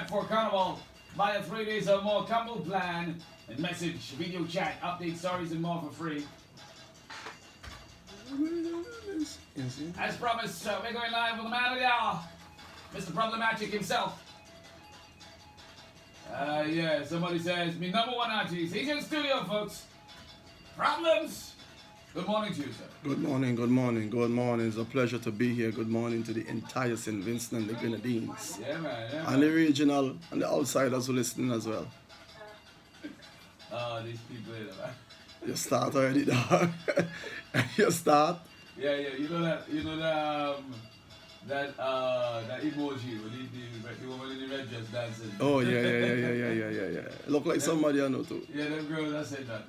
for Carnival. Buy a 3 days or more combo plan and message, video chat, update stories and more for free. As promised, we're going live with the man of the hour, Mr. Problematic himself. Yeah, somebody says, me number one artist. He's in the studio, folks. Problems. Good morning to you, sir. Good morning, good morning, good morning. It's a pleasure to be here. Good morning to the entire St. Vincent and the Grenadines. Yeah, man. Yeah, and the regional and the outsiders who listening as well. Oh, these people here, man. You start already, dog. You start? Yeah, you know that emoji with the woman in the red dress dancing. Oh, yeah. Look like somebody I know too. Yeah, them girls that said that.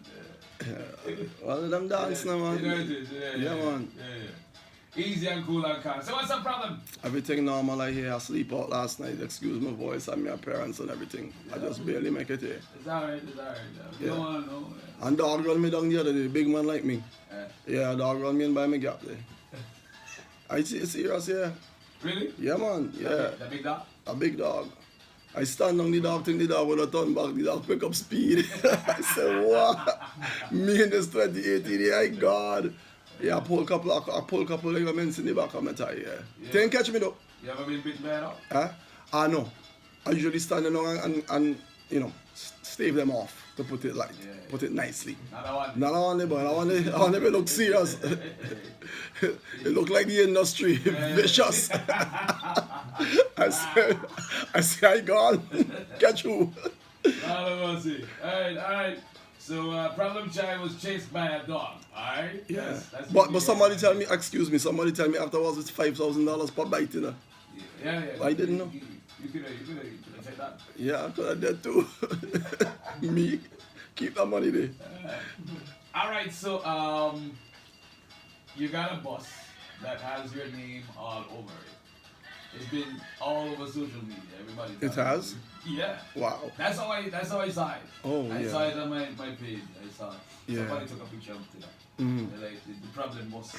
Well, them dance now, man. You know it is, yeah, man. Yeah. Easy and cool and calm. So what's the problem? Everything normal I hear. I sleep out last night. Excuse my voice and my appearance and everything. I just barely make it here. It's alright. You don't want to know. Yeah. And dog run me down the other day, big man like me. Yeah, dog run me in by me gap there. I see serious, yeah. Really? Yeah, man. Yeah. The big dog? A big dog. I stand on the dog, think the dog will turn back, the dog pick up speed. I said, what? Me in this 2018, yeah, God. Yeah, I pull a couple ligaments in the back of my thigh, yeah. Can't catch me though. You ever been bitten by a dog? I know. I usually stand along and you know, stave them off to put it like, put it nicely. Not on the but I want to look serious. It look like the industry, vicious. I say, I gone. Catch you. Alright. So, Problem Child was chased by a dog, alright? Yeah. But somebody tell me, excuse me, somebody tell me afterwards it's $5,000 per bite, you know? Yeah. I didn't know. You could have said that. Yeah, I could have done too. Me, keep that money there. Alright, so, you got a bus that has your name all over it. It's been all over social media. Everybody. It has? Yeah. Wow. That's how I saw it. Oh, I yeah. saw it on my page. I saw it. Yeah. Somebody took a picture of it. Mm-hmm. Like, the problem was,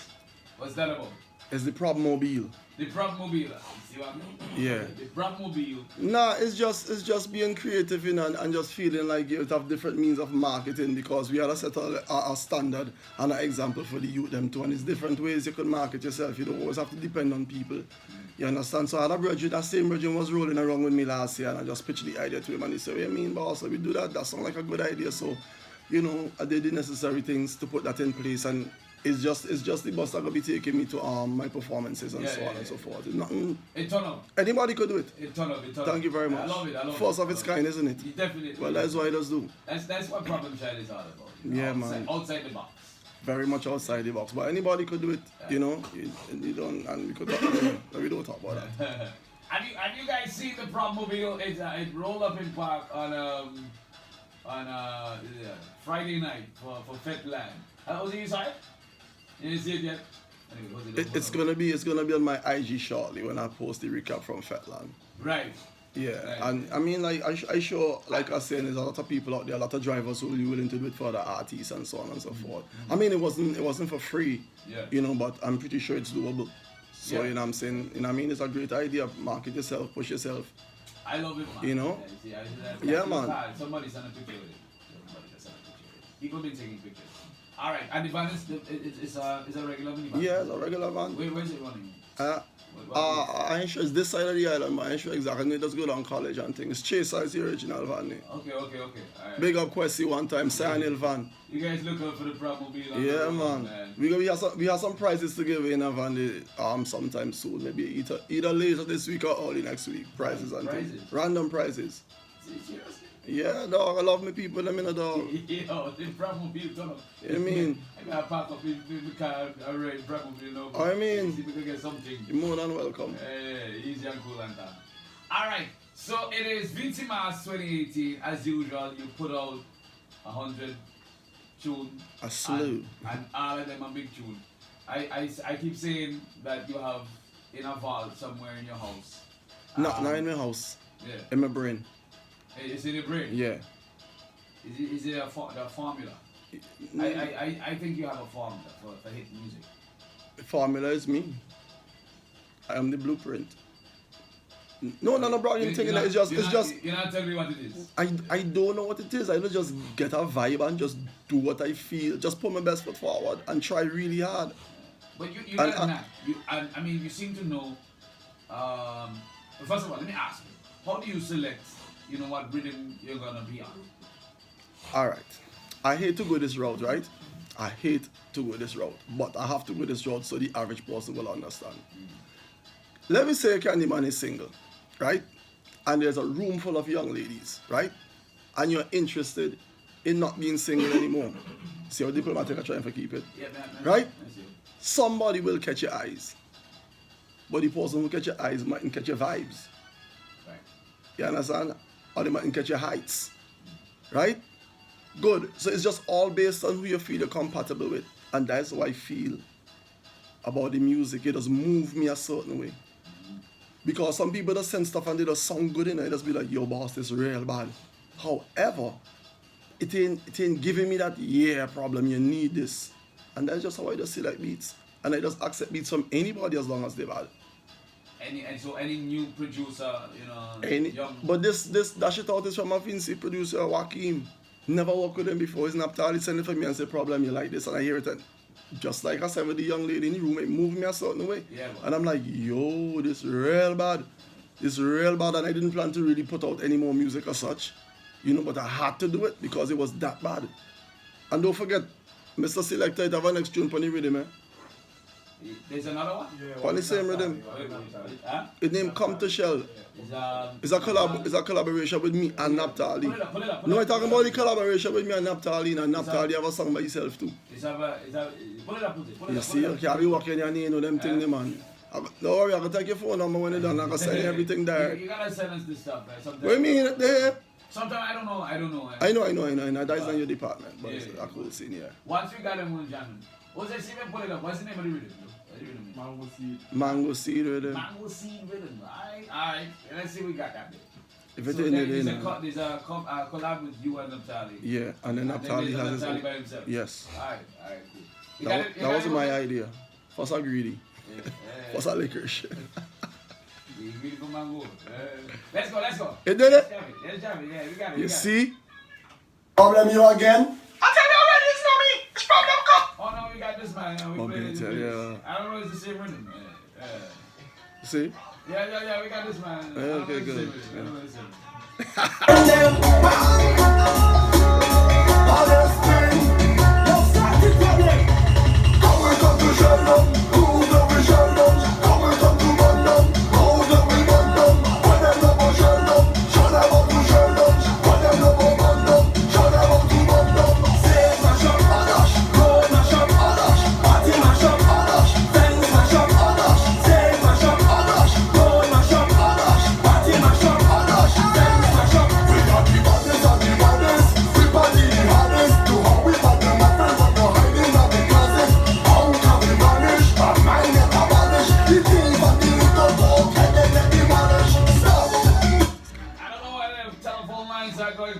what's that about? It's the prop mobile. The prop mobile. You see what I mean? Yeah. The prop mobile. Nah, it's just being creative, you know, and just feeling like you have different means of marketing, because we are set a standard and an example for the youth them too, and it's different ways you can market yourself. You don't always have to depend on people. You understand? So I had a brother, that same brother was rolling around with me last year, and I just pitched the idea to him, and he said, "What you mean, boss? So we do that? That sounds like a good idea." So, you know, I did the necessary things to put that in place, and it's just the bus that will be taking me to my performances and so on and so forth. It's nothing. It turn up. Anybody could do it. It turn up. It turn up. Thank you very much. I love it. I love First it. of its kind, isn't it? You definitely. Well, that's what it does do. That's what Problem Child is all about. Yeah, outside, man. Outside the box. Very much outside the box, but anybody could do it. You know, you don't, and we could talk. We don't talk about that. Have you guys seen the Prop Mobile? It rolled up in park on Friday night for Fetland. Was it inside? You didn't see it yet? Anyway, It's gonna be on my IG shortly when I post the recap from Fetland. Right. Yeah, Right. and I mean, like I sure, like I was saying, there's a lot of people out there, a lot of drivers who will be willing to do it for other artists and so on and so forth. I mean, it wasn't for free, Yeah. you know, but I'm pretty sure it's doable. So Yeah. you know what I'm saying, you know what I mean, it's a great idea. Market yourself, push yourself. I love it, man. You know? Yeah, man. Somebody sent a picture with it. People been taking pictures. All right, and the van is a regular minivan. Yeah, it's a regular van. Where's it running? I ain't sure it's this side of the island, but I ain't sure exactly. It does go down college and things. Chase is the original van. Okay. All right. Big up Kwesi one time, Cyan Hill van. You guys look out for the Prop Mobile. Yeah, man. We have some prizes to give away in a van sometime soon. Maybe either later this week or early next week. Prizes and things. Random prizes. Seriously? Yeah, dog. I love my people. Them in a dog. Yo, the Prop Mobile turn up. You know what I mean? I gotta park up in the car already. Prop Mobile. I mean, see if we can get something. you're more than welcome. Hey, easy and cool and that. Alright, so it is Vincy Mars 2018. As usual, you put out 100 tunes. A slew. And all of them are big tune. I keep saying that you have in a vault somewhere in your house. Not in my house. Yeah. In my brain. It's in your brain? Yeah. Is it the formula? I think you have a formula for hit music. The formula is me. I am the blueprint. No, bro. It's just. You're not telling me what it is. I don't know what it is. I just get a vibe and just do what I feel. Just put my best foot forward and try really hard. But you got a knack. I mean, you seem to know. First of all, let me ask you: how do you select? You know what rhythm you're gonna be on? All right. I hate to go this route, right? I hate to go this route, but I have to go this route so the average person will understand. Let me say Candyman is single, right? And there's a room full of young ladies, right? And you're interested in not being single anymore. See how diplomatic I'm trying to keep it? Yeah, man. Right? Somebody will catch your eyes. But the person who catch your eyes mightn't catch your vibes. Right. You understand? Or they mightn't catch your heights. Right? Good. So it's just all based on who you feel you're compatible with. And that's how I feel about the music. It does move me a certain way. Because some people just send stuff and they just sound good, it just be like, yo boss, this real bad. However, it ain't giving me that problem, you need this. And that's just how I just select beats. And I just accept beats from anybody as long as they're bad. Any new producer, you know, young. But this Dash It Out is from a Vincy producer, Joaquin. Never worked with him before. His Naphtali sent it for me and said, problem, you like this, and I hear it, and just like I said with the young lady in the room, it moved me a certain way. Yeah, and I'm like, yo, this real bad. This real bad, and I didn't plan to really put out any more music as such. You know, but I had to do it because it was that bad. And don't forget, Mr. Selector, it have an next tune for the rhythm, eh? There's another one? Yeah, on the same rhythm. Huh? His name Come to Shell. It's a collaboration with me and Naphtali. Pull it up. No, I'm talking about the collaboration with me and Naphtali, and Naphtali have a song by himself too. Pull it up. You see, you can't be working your name with them things, man. Don't worry, I can take your phone number when you're done. I can send you everything there. You gotta send us this stuff, right? Sometimes, What do you mean? There? Sometimes I don't know. I know. That's not your department, but it's a cool scene, yeah. Once we got him on John, what's that? See, pull it up. What's the name of the rhythm? Mango seed rhythm. Mango seed rhythm. Alright. Let's see we got that bit. If it So ain't there's it, there's a collab with you and Naphtali. yeah, and then Naphtali has his Naphtali own. by himself. Yes. Alright, cool. That wasn't my idea. First I greedy. First I licorice. Greedy for mango. Let's go. You did it? Let's jam it. Yeah, we got it. You see? Problem you again? I tell you already, it's not me. It's problem come. Oh no, we got this man. We play this. I don't know if it's the same rhythm. See? Yeah, we got this man. Okay, good.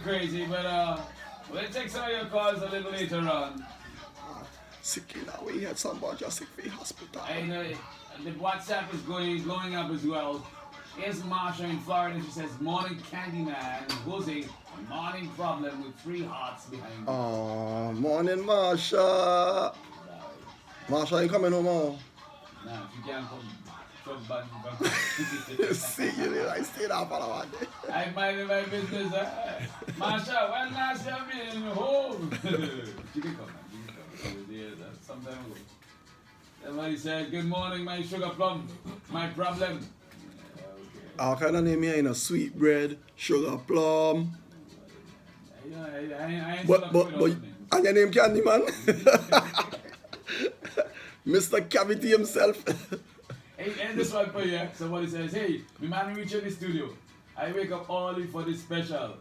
Crazy, but we'll take some of your calls a little later on. Sick in that way, he had some bunch of sick for the hospital. I know the WhatsApp is going up as well. Here's Marsha in Florida. She says, morning Candyman. Jose, morning problem with 3 hearts behind me. Oh, morning Marsha. Marsha, you coming home now? Nah, if you can't come. See, you know, I stayed up on one day. I minded my business. Marsha, when last you been home? She can come, man. Some time ago. Somebody said, good morning, my sugar plum. My problem. All kind of name here, you know, sweet bread, sugar plum. I ain't But, and your name Candyman? Mr. Cavity himself. And this one for you. Somebody says, hey, my man reach in the studio. I wake up early for this special.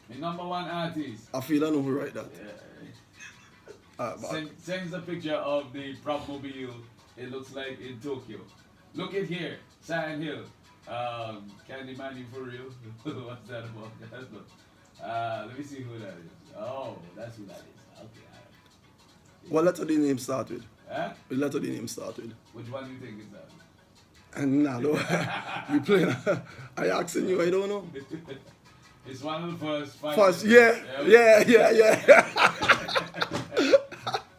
My #1 artist. I feel I know who write that. Sends a picture of the prop mobile. It looks like in Tokyo. Look at here, Silent Hill. Candyman, you for real? What's that about? Let me see who that is. Oh, that's who that is. Okay. What letter the name start with? Huh? What letter the name start with? Which one do you think is that? Nah, no. We playing. I asking you, I don't know. It's one of the first 5. First, yeah.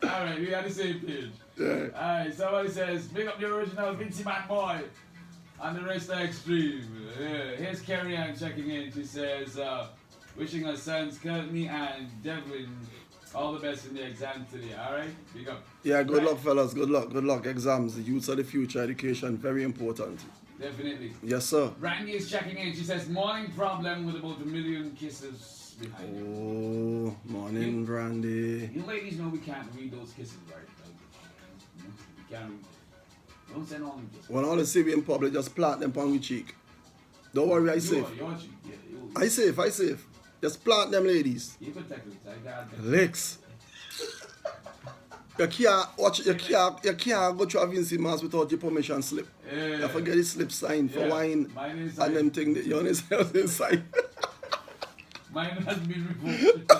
Alright, we got the same page. Yeah. Alright, somebody says, pick up the original Vincy Man boy. And the rest are extreme. Yeah. Here's Carrie Ann checking in. She says, wishing her sons Courtney and Devlin all the best in the exam today. Alright? Big up. Yeah, good luck, fellas. Good luck. Exams, the youths are the future. Education, very important. Definitely. Yes, sir. Brandy is checking in. She says, morning problem with about 1 million kisses behind it. Oh, morning, Brandy. You ladies know we can't read those kisses, right? Like, we can't read. Don't send all them kisses. When all the see we in public, just plant them on your cheek. Don't worry, I safe. Your cheek. Yeah, I safe. Just plant them, ladies. You could take it. I got it. Licks. You can't go to a Vincy Mass without your permission slip. Yeah. You forget the slip sign for wine Mine is and them thing that you understand inside. Mine has been revoked.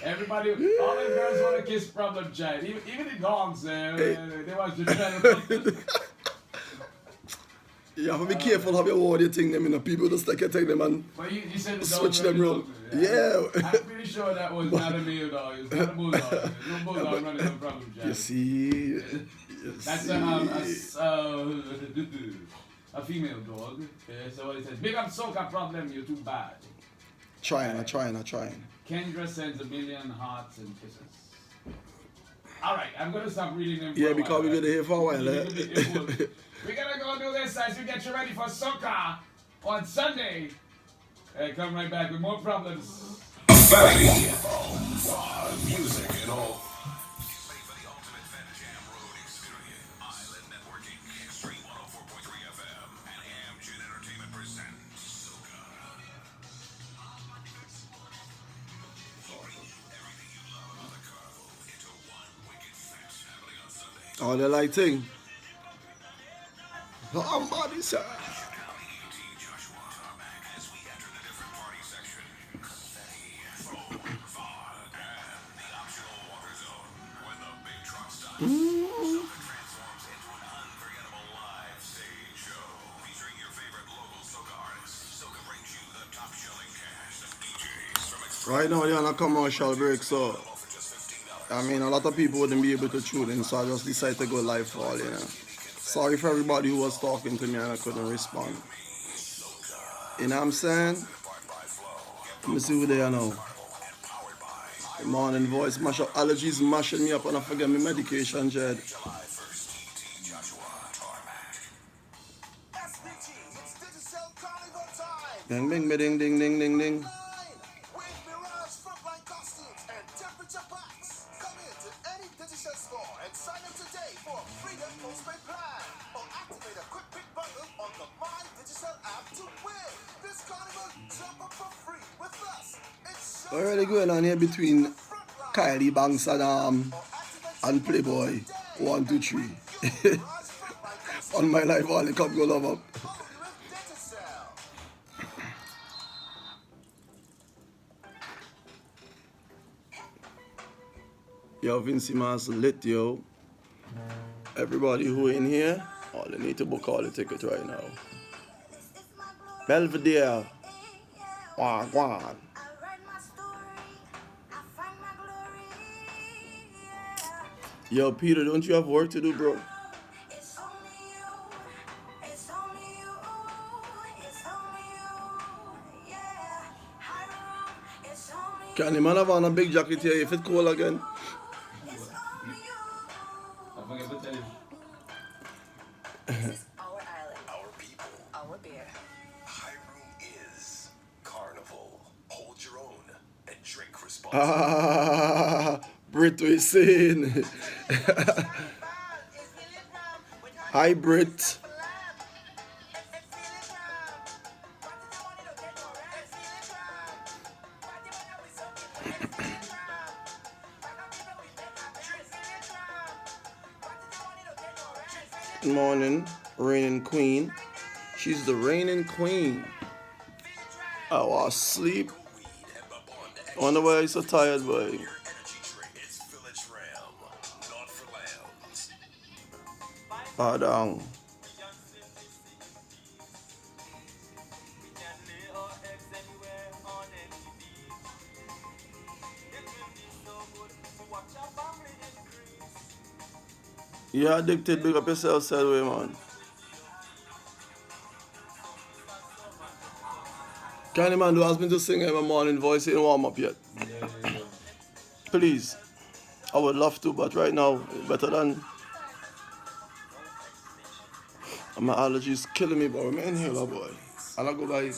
Everybody, all the girls want to kiss problem child. Even the dogs, they want to try to. You have to be careful how you word your thing them, you know. People just take them and But you said the switch dog them around. Yeah. I'm pretty sure that was not a male dog. It was not a bulldog. There's no bulldog running a problem child. You see. That's a female dog. So what it says, big up Soca problem, you're too bad. Trying. Kendra sends 1 million hearts and kisses. Alright, I'm going to stop reading them for Yeah, a because while, we're going to hear for a while. We're going to go do this as we get you ready for Soca on Sunday. Come right back with more problems. Music and all. Ready for the ultimate Fat Jam Road experience. Island Networking, Extreme 104.3 FM, and Amgen Entertainment presents Soca. Everything you love about the Carnival into one wicked fest happening on Sunday. Oh, the lighting. Somebody sir. Right now, you're on a commercial break, so I mean, a lot of people wouldn't be able to tune in, so I just decided to go live for all, you know. Sorry for everybody who was talking to me and I couldn't respond. You know what I'm saying? Let me see who they are now. The morning voice, mash up allergies, mashing me up, and I forget my medication, Jed. Ding, ding, ding, ding, ding, ding, ding. What really going on here between Kylie Banks and Playboy 1, 2, 3? On my life, all the cup go love up. Yo, Vincy Mass lit, yo. Everybody who in here, oh, they need to book all the tickets right now. Belvedere. Wagwan. Yo, Peter, don't you have work to do, bro? Can the man have on a big jacket here if it's cold again? This is our island, our people, our beer. High Room is Carnival. Hold your own and drink responsibly. Ah, Brit, we saying. Hi, Brit. Good morning, reigning queen. She's the reigning queen. I was asleep. I wonder why I'm so tired, boy. Bow down. You're addicted, big up yourself, said way, man. Candy man who has been to sing in my morning voice ain't warm up yet. Yeah. Please. I would love to, but right now, better than. My allergies killing me, but I'm in here, boy. And I go by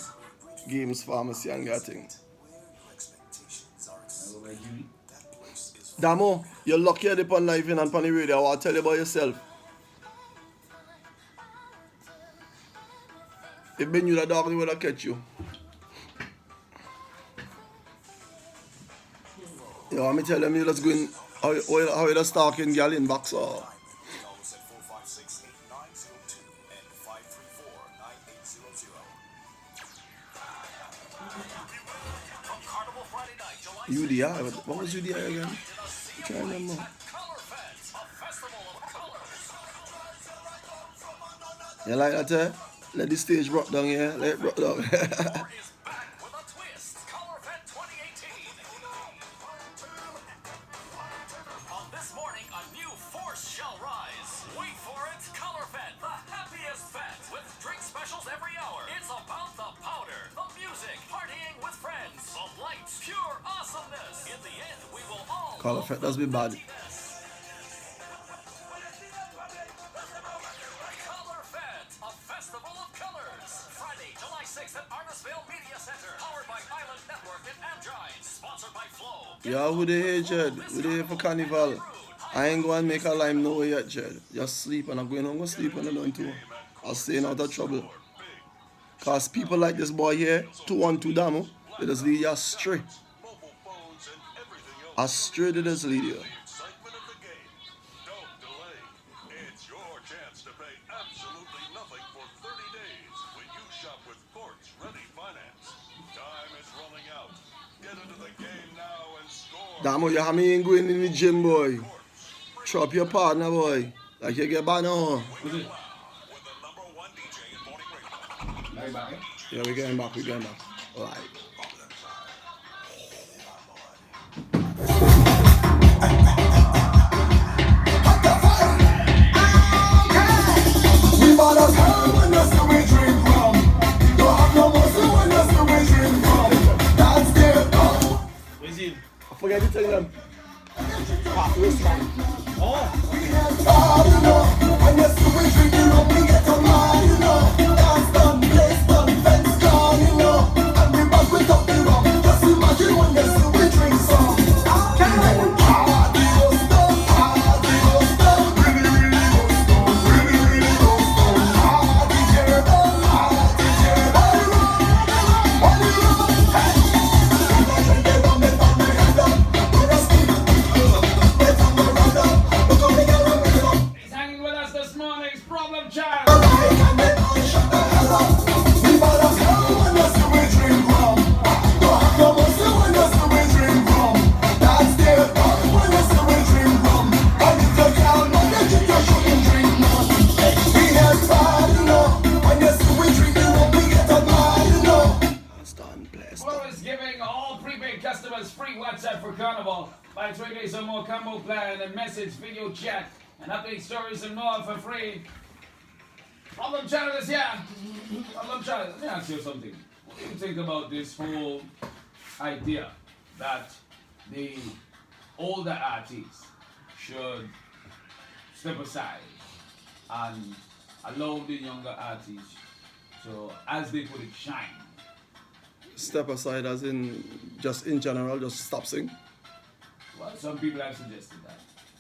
Games Pharmacy and get things. Damo, you're lucky at the on live in and on the radio. I'll tell you about yourself. If been you the dog, they would have catch you. Yo, let me tell them you just going how you just stalking girl in box or. UDI, what was UDI again? I'm trying to remember. You like that, eh? Let the stage rock down here. Let it rock down. Color Fest does be bad. Yeah, who they here, Jed? Who they here for Carnival? I ain't going to make a lime no way yet, Jed. Just sleep and I'm going home to sleep when I'm done too. I'll stay out of trouble. Cause people like this boy here, 212 Damo, they just lead you astray. Astray they just lead you. Damn, you have me ain't going in the gym, boy. Chop your partner, boy. Like you get banned now. Who's it? Right back, eh? Yeah, we're getting back. Alright. We ball us hell when you see we drink rum. Don't have no muscle when you see we drink rum. That's the Vincy. I forget to tell them. you know. When you see we drink the rum, we get a man, you know. Dance done, place done, fence gone, you know. And we back with up the rum. Just imagine when you see we drink some. Party goes down, really, really goes down, really, really goes down. Party terrible, He's hanging with us this morning. It's Problem Child. we ball us hell when you see we drink rum. Don't have no muscle when you see we drink rum. That's the fun when you see we drink rum. And if you can't manage it, you shouldn't drink none. We have fun, you know. When you see we drink the rum, we get a man, you know. Flo is giving all prepaid customers free WhatsApp for Carnival. Buy 3 days or more combo plan and message, video chat, and update stories and more for free. Problem Child is here. Problem Child, let me ask you something. What do you think about this whole idea that the older artists should step aside and allow the younger artists to, as they put it, shine? Step aside as in, just in general, just stop sing. Well, some people have suggested that.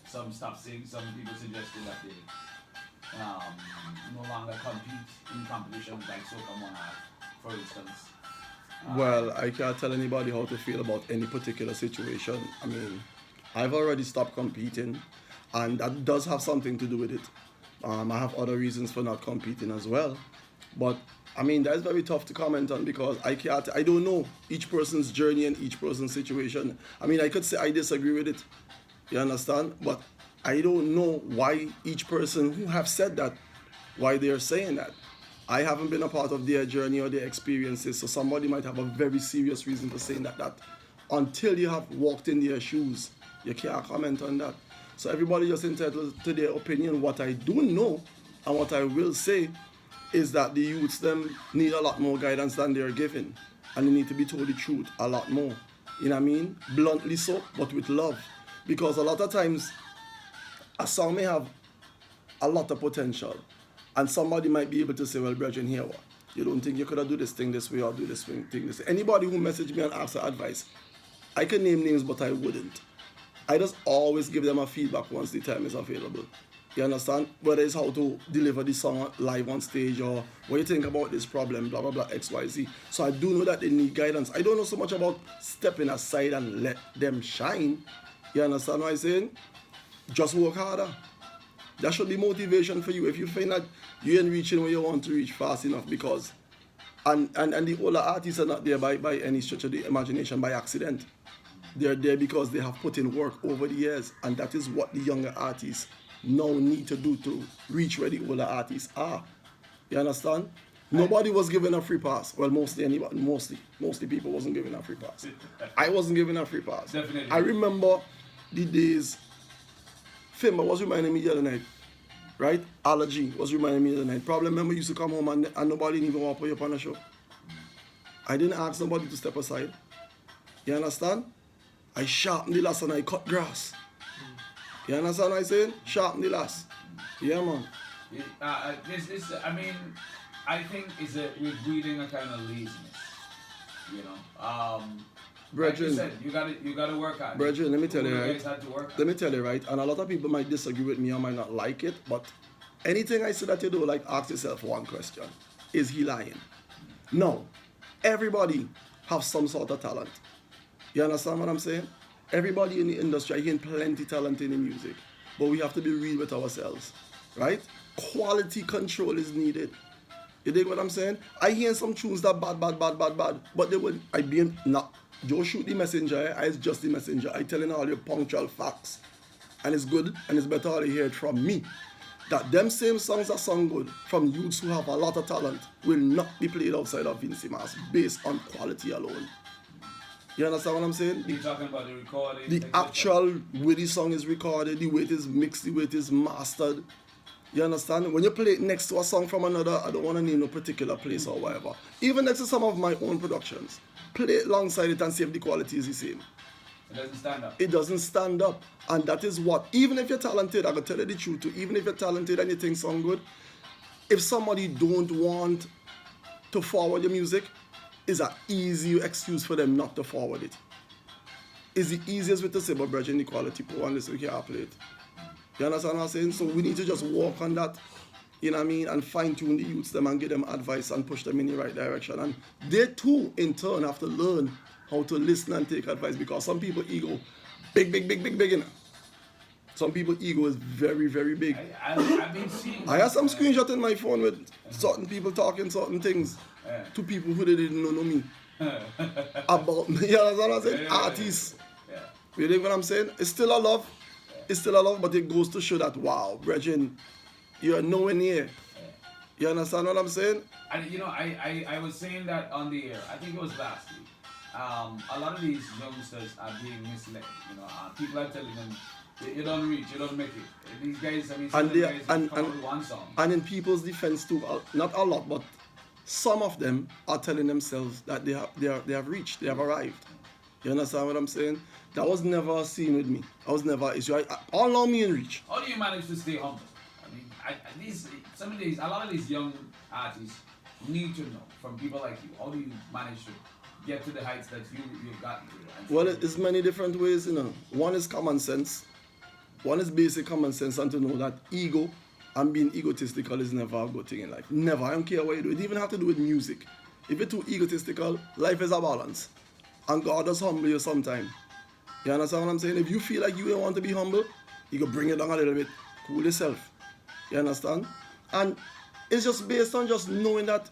Some stop singing, some people suggested that they no longer compete in competitions like Soca Monarch, for instance. Well, I can't tell anybody how to feel about any particular situation. I mean, I've already stopped competing, and that does have something to do with it. I have other reasons for not competing as well. But I mean, that's very tough to comment on because I don't know each person's journey and each person's situation. I mean, I could say I disagree with it, you understand? But I don't know why each person who have said that, why they're saying that. I haven't been a part of their journey or their experiences, so somebody might have a very serious reason for saying that. Until you have walked in their shoes, you can't comment on that. So everybody just entitled to their opinion. What I do know and what I will say is that the youths them need a lot more guidance than they're given, and they need to be told the truth a lot more. You know what I mean? Bluntly so, but with love. Because a lot of times, a song may have a lot of potential, and somebody might be able to say, well, brethren, here what? You don't think you could have do this thing this way or do this thing this way? Anybody who messaged me and asked for advice, I can name names, but I wouldn't. I just always give them a feedback once the time is available. You understand? Whether it's how to deliver the song live on stage or what you think about this problem, blah, blah, blah, X, Y, Z. So I do know that they need guidance. I don't know so much about stepping aside and let them shine. You understand what I'm saying? Just work harder. That should be motivation for you. If you find that you ain't reaching where you want to reach fast enough because, and the older artists are not there by any stretch of the imagination by accident. They're there because they have put in work over the years, and that is what the younger artists now need to do to reach where the older artists are. You understand? Nobody was given a free pass. Well, mostly people wasn't given a free pass. I wasn't given a free pass. Definitely. I remember the days. Fimba was reminding me the other night, right? Allergy was reminding me the other night. Probably remember used to come home and nobody didn't even want to put you up on a show. I didn't ask nobody to step aside. You understand? I sharpened the lass and I cut grass. You understand what I'm saying? Sharpen the lass. Yeah, man. I mean, I think we're breeding a kind of laziness. You know, Brethren, like you said, you gotta work hard. Brethren, let me tell you, right? Had to work hard. Let me tell you, right? And a lot of people might disagree with me or might not like it, but anything I say that you do, like, ask yourself one question: is he lying? No. Everybody have some sort of talent. You understand what I'm saying? Everybody in the industry, I hear plenty talent in the music, but we have to be real with ourselves, right? Quality control is needed. You dig what I'm saying? I hear some tunes that bad, but they would, I be not Joe shoot the messenger, I is just the messenger. I telling all you punctual facts. And it's good, and it's better to hear it from me. That them same songs that sound good from youths who have a lot of talent will not be played outside of Vincy Mas based on quality alone. You understand what I'm saying? You're talking about the recording? The actual way the song is recorded, the way it is mixed, the way it is mastered. You understand? When you play it next to a song from another, I don't want to name no particular place or whatever. Even next to some of my own productions, play it alongside it and see if the quality is the same. It doesn't stand up. It doesn't stand up. And that is what, even if you're talented, I can tell you the truth too, even if you're talented and you think sound good, if somebody don't want to forward your music, it's an easy excuse for them not to forward it. It's the easiest way to say, but brethren, the quality poor and listen, we can't play it. You understand what I'm saying? So we need to just work on that, you know what I mean, and fine-tune the youths them and give them advice and push them in the right direction. And they too, in turn, have to learn how to listen and take advice, because some people ego big, you know. Some people ego is very, very big. I've been seeing. I have some screenshots in my phone with certain people talking certain things to people who they didn't know me about me. You understand what I'm saying? Artists. You know what I'm saying? It's still a love. It's still a love, but it goes to show that, wow, brethren, you're nowhere near. You understand what I'm saying? And you know, I was saying that on the air. I think it was last week. A lot of these youngsters are being misled. You know, people are telling them, you don't reach, you don't make it. These guys, I mean, some of the guys come out with one song. And in people's defense too, not a lot, but some of them are telling themselves that they have reached, they have arrived. You understand what I'm saying? That was never a scene with me. I was never an issue. All know me in reach. How do you manage to stay humble? I mean, a lot of these young artists need to know from people like you. How do you manage to get to the heights that you've gotten to? Well, it's many different ways, you know. One is common sense. One is basic common sense, and to know that ego and being egotistical is never a good thing in life. Never. I don't care what you do. It even have to do with music. If you're too egotistical, life is a balance. And God does humble you sometime. You understand what I'm saying? If you feel like you don't want to be humble, you can bring it down a little bit. Cool yourself. You understand? And it's just based on just knowing that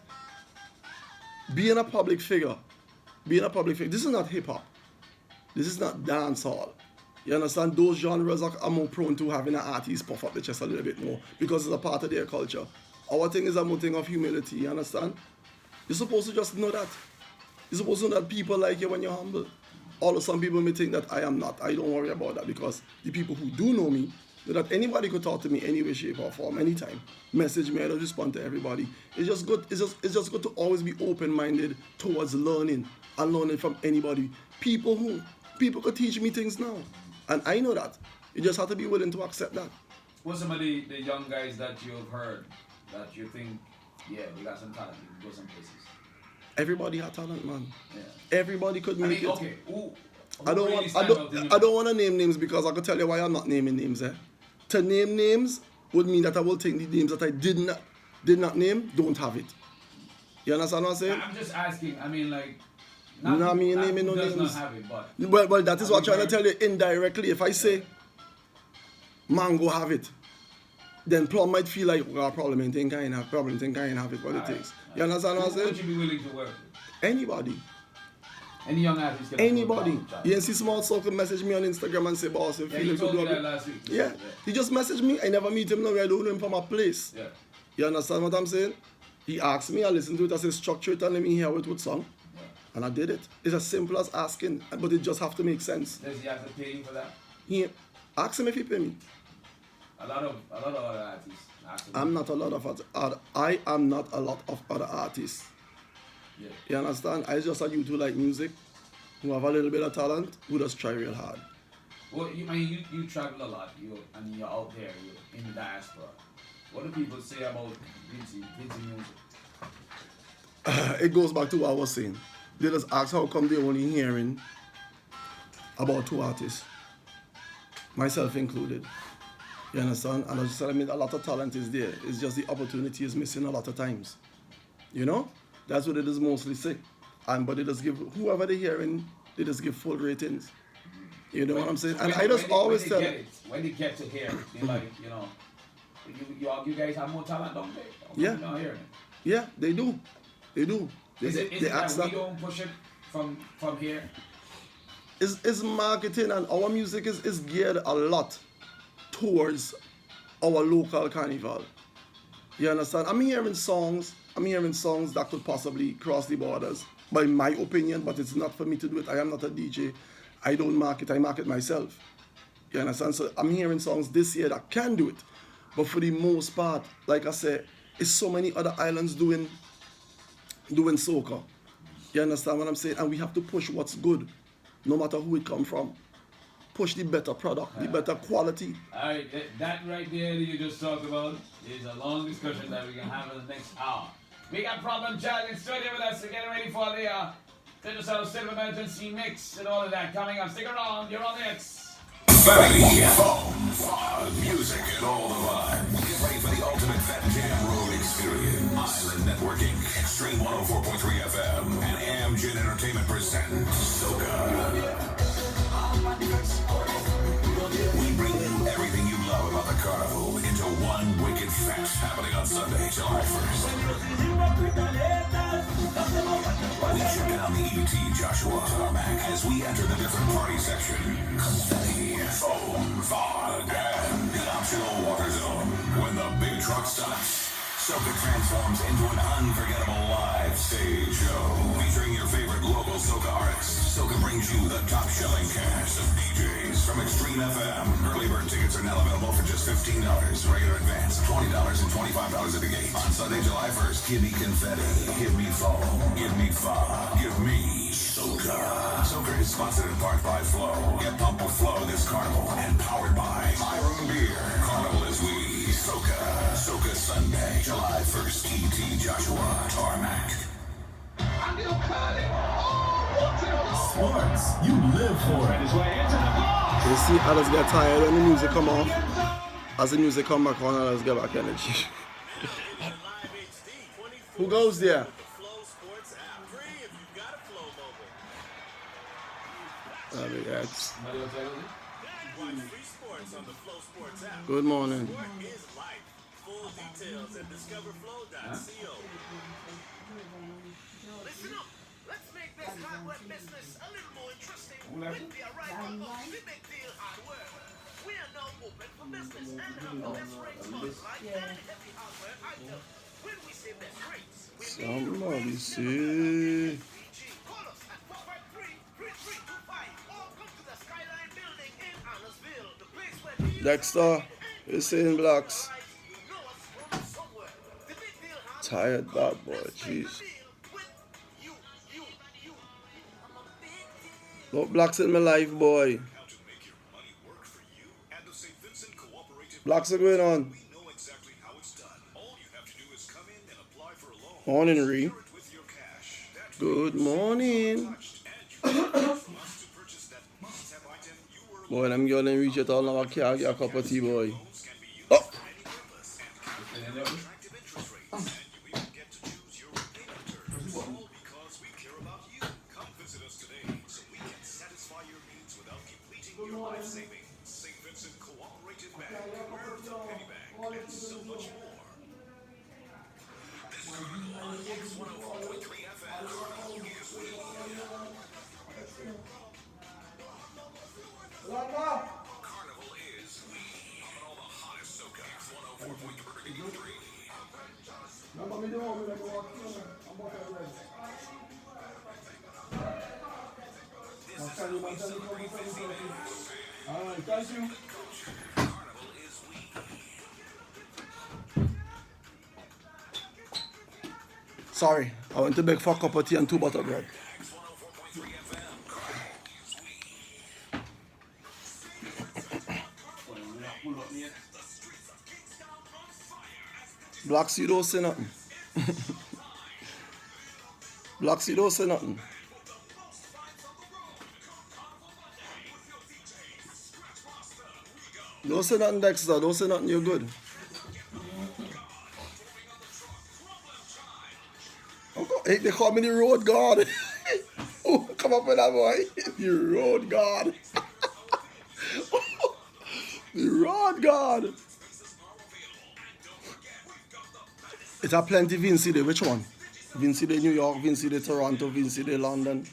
being a public figure, this is not hip-hop. This is not dancehall. You understand? Those genres are more prone to having an artist puff up the chest a little bit more because it's a part of their culture. Our thing is a more thing of humility, you understand? You're supposed to just know that. You're supposed to know that people like you when you're humble. Although some people may think that I am not. I don't worry about that, because the people who do know me know that anybody could talk to me any way, shape or form, anytime. Message me, I don't respond to everybody. It's just good. It's just good to always be open-minded towards learning and learning from anybody. People could teach me things now, and I know that. You just have to be willing to accept that. What's some of the young guys that you've heard that you think, yeah, they got some talent, they can go some places? Everybody has talent, man. Yeah. Everybody could make it. Okay. I don't want to name names, because I could tell you why I'm not naming names. To name names would mean that I will take the names that I did not name, don't have it. You understand what I'm saying? I'm just asking. I mean, like, no, I mean naming no does names. Not have it, but well, that is what I'm trying to tell you indirectly. If I say Mango have it, then Plum might feel like, well, problem ain't think I ain't have it, what it takes. You understand what I'm saying? Would you be willing to work with? Anybody. Any young artist can Anybody. You see Small Soca message me on Instagram and say, boss, you feel you told me that last week. Yeah. He just messaged me. I never meet him nowhere. I don't know him from a place. Yeah. You understand what I'm saying? He asked me, I listened to it, I said, structure it and let me hear it with song. Yeah. And I did it. It's as simple as asking, but it just have to make sense. Does he have to pay you for that? He ask him if he pay me. A lot of other artists. I am not a lot of other artists. Yeah. You understand? I just a youth who like music, who have a little bit of talent, who just try real hard. Well, you travel a lot, and you're out there, you're in the diaspora. What do people say about Vincy music? It goes back to what I was saying. They just ask how come they only hearing about 2 artists, myself included. You understand? And I just said, I mean, a lot of talent is there. It's just the opportunity is missing a lot of times. You know? That's what it is mostly say. But they just give, whoever they're hearing, they just give full ratings. You know what I'm saying? And I just always tell them. When they get to hear it, they're like, you know, you guys have more talent, don't they? Yeah. Not hearing it. Yeah, they do. They do. Is it that we don't push it from here? is marketing, and our music is geared a lot towards our local carnival. You understand? I'm hearing songs that could possibly cross the borders, by my opinion, but it's not for me to do it. I am not a DJ. I don't market, I market myself. You understand? So I'm hearing songs this year that can do it. But for the most part, like I said, it's so many other islands doing soca. You understand what I'm saying? And we have to push what's good, no matter who it come from. Push the better product, the better quality. Alright, that right there that you just talked about is a long discussion that we can have in the next hour. We got Problem Child in studio with us, so getting ready for the Digital State of Emergency mix and all of that coming up. Stick around, you're on the X. Fatty, phone, fog, music, and all the vibes. Get ready for the ultimate Fat Jam Road experience. Island Networking, Extreme 104.3 FM, and Amgen Entertainment present Soca. We bring you everything you love about the Carnival into one wicked fest happening on Sunday, July 1st. We check down the ET Joshua tarmac as we enter the different party section. Confetti, foam, fog, and the optional water zone. When the big truck stops, Soca transforms into an unforgettable live stage show featuring your favorite local Soca artists. Soca brings you the top shelling cast of DJs from XtremeFM. Early bird tickets are now available for just $15. Regular advance $20 and $25 at the gate. On Sunday, July 1st, give me confetti, give me foam, give me fog, give me Soca. Soca is sponsored in part by Flow. Get pumped with Flow this Carnival and powered by My Room Beer. Carnival is we. Soca. Soca Sunday, July 1st, ET Joshua Tarmac. Sports, you live for it. You see, others get tired when the music come off. As the music come back on, others get back energy. Who goes there? X. Good morning. Full details at discoverflow.co. Listen up. Let's make this hardware business a little more interesting. With the arrival of the big deal hardware, we are now open for business and have the best rates on light and heavy hardware items. When we say best rates, we mean Somebody see. call us at 453-3325 or come to the Skyline Building in Annisville, the place where deals Dexter, you saying blacks. Tired bad boy, jeez. No blacks in my life, boy. Blacks are going on. Morning, Ree. Good morning. Boy, them girls didn't reach it all now. I can't get a cup of tea, boy. Oh. Carnival is we. All the hottest Soca. 104.3. Alright, thank you. Carnival is we. Sorry, I went to beg for a cup of tea and 2 butter bread. 104.3 FM. Carnival is we. Blacks, you don't say nothing. Blacks, you don't say nothing. Don't say nothing, Dexter. Don't say nothing, you're good. Hey, they call me the road god. Oh, come up with that boy. The road god. The road god. It's a plenty Vincy there. Which one? Vincy de New York, Vincy de Toronto, Vincy de London.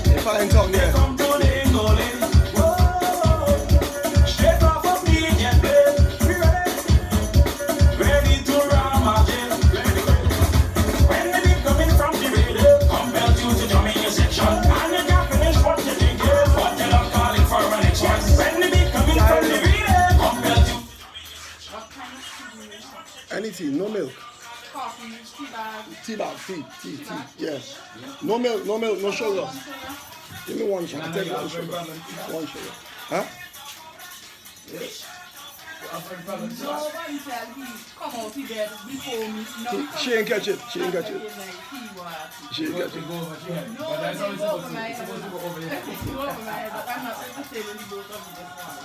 If I ain't talking yet. Anything, no milk. Coffee, tea bag. Tea, yes. No milk, no sugar. Give me one sugar. Take one sugar. One sugar. Huh? Nobody said he come out to bed before me. No, She ain't catch it. She ain't catch it. She ain't catch it. No, it's over my head. It's over my head, but I'm not going to say when you both of you just want.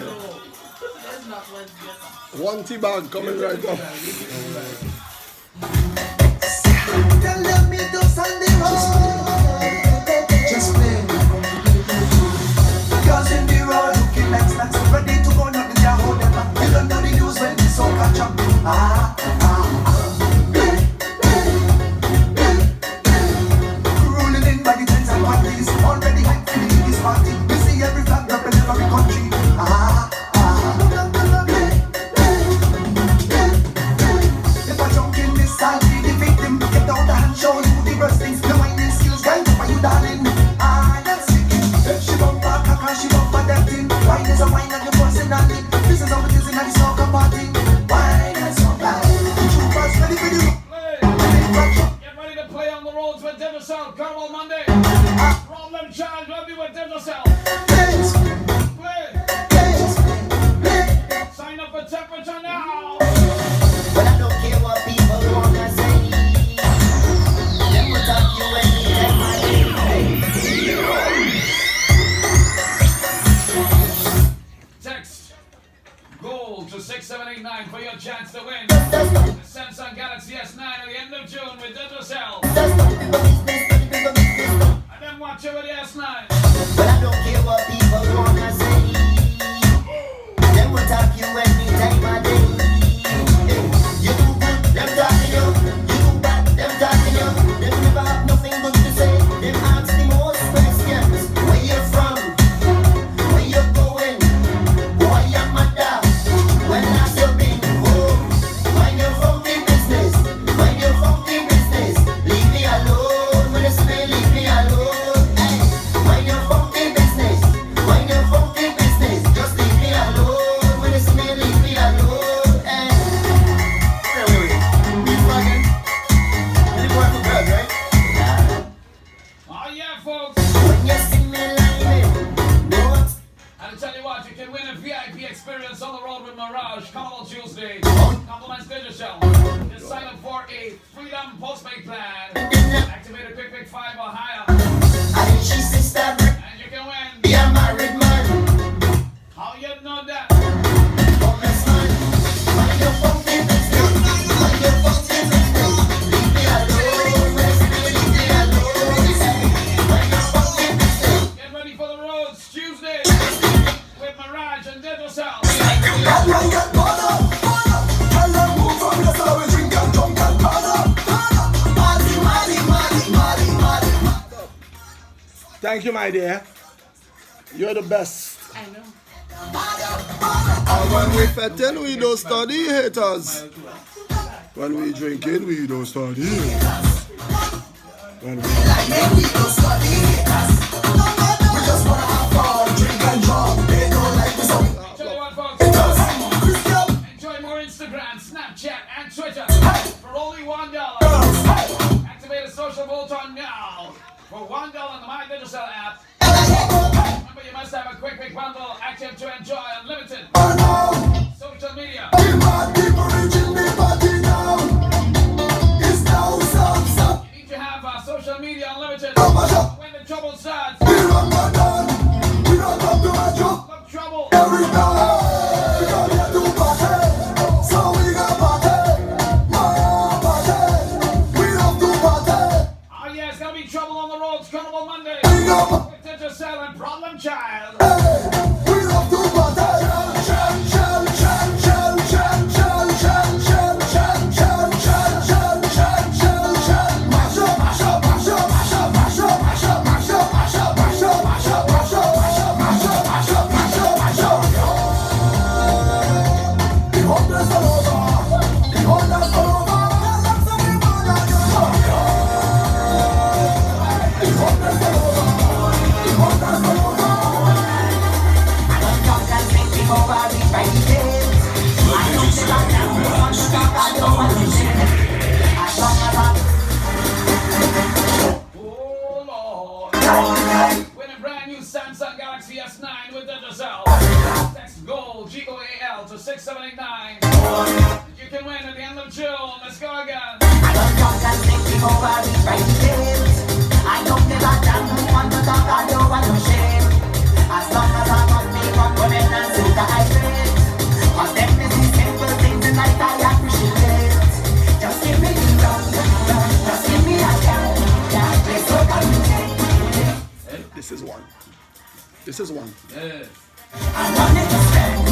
So, that's not what's better. One tea bag coming right now. Tell them me to Sunday road. Just play. Girls in the road looking like snacks, ready to go, nothing can hold them back. You don't know the news when the Soca jump. Ruling in by the tens and parties, already hyped for the biggest party. We see every flag up in every country. If I jump in this, I'll be the victim. Get out the hand, show you the worst things. The winding skills, guys, for you, darling. That's it. She bump back, she bump back that thing. Wine is a wine and your personality. This is how it is in the Soca party. Wine and Soca. Troopers ready for you. Get ready to play on the roads with Desert South. Carnival Monday. Problem child, love you with Desert South. Play. Sign up for temperature now. But I don't care what people wanna say. Them will talk you anytime I Text gold to 6789 for your chance to win. That's not The Samsung Galaxy S9 at the end of June with Desert South. That's not people business. And then watch over the S9. But I don't care what people wanna say. Them will talk you anytime I day. You do good, them talking you. You do bad, them talking you. Them never have nothing good to say. Them ask the most questions. Where you from? Where you going? Why your mother? When last you been home? Mind your funky business. Mind your funky business. Leave me alone. When you say leave me alone. Hey, mind your funky business. Mind your funky business. Just leave me alone. When you say leave me alone. Hey. Wait. Beef wagon. Any boy for girls, right? Oh yeah, folks. When you see me lying, no. And I tell you what, you can win a VIP experience on the road with Mirage, Carnival Tuesday. Compliments digital. Just sign up for a Freedom Postpaid plan. Activate a quick 5 or higher. And she sister, And you can win. be a married man. How you know that? Homeless man. Mind your funky business. Mind your funky business. Leave me alone. Leave me alone. Mind your funky business. Get ready for the roads Tuesday with Mirage and Digital South. Thank you, my dear. You're the best. I know. And when we fetting, we don't study haters. When we drinking, we don't study. When we Tell you what, folks. Enjoy more Instagram, Snapchat, and Twitter for only $1. Activate a social bolt-on now for $1 on the My Digital app. Remember, you must have a quick bundle active to enjoy unlimited social media. You need to have social media unlimited when the trouble starts. Look trouble. love. Get yourself a problem child. We love to party. Shell, shell, shell, shell, shell, shell, shell, shell, shell, shell, shell, shell, shell, shell, shell. Mash up, mash up, mash up, mash up, mash up, mash up, mash up, mash up, mash up, mash up, mash up, mash up, mash up, mash up, mash up, mash up. The hotness all over. The hotness all over. Let's have it all again. The hotness all over. The hotness all over. Oh Lord. With a brand new Samsung Galaxy S9 with Digicel. Text GOAL, GOAL to 6789. You can win at the end of June. Let's go again. As long as I got me one woman and Soca I great. Cause them is the simple things tonight I appreciate. Just give me the love, just give me a chance. Play Soca music. This is one. This is one. Yeah. I'm running to spend,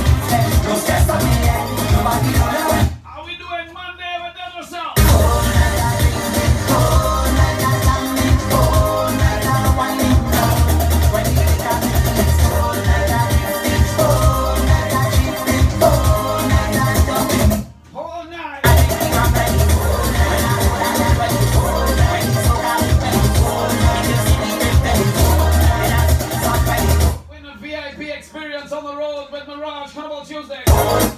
no stress on me yet. Nobody know the way. How we doing Monday with Digicel? Whole night. Win a VIP experience on the road with Mirage Carnival Tuesday.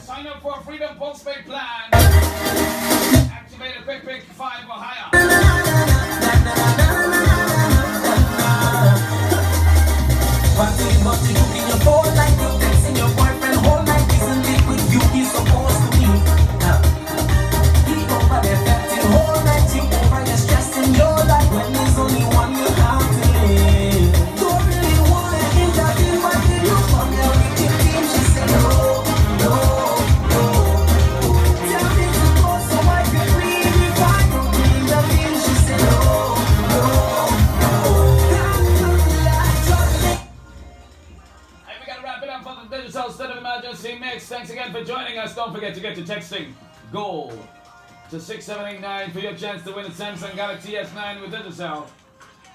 Sign up for a Freedom Postpaid plan. Activate a quick pick 5 or higher. But you in your phone like you texting your boyfriend whole night. Isn't it with you he's supposed to be? He over there fetting whole night. You over there stressing your life when there's only one you have to live. Don't really wanna intervene, but then you come here with your team. She said no, no, no. Tell me to go so I can leave if I don't intervene. She said no, no, no. And we gotta wrap it up for the Digicel State of Emergency Mix. Thanks again for joining us. Don't forget to get to texting GOAL to 6789 for your chance to win a Samsung Galaxy S9 with Digicel.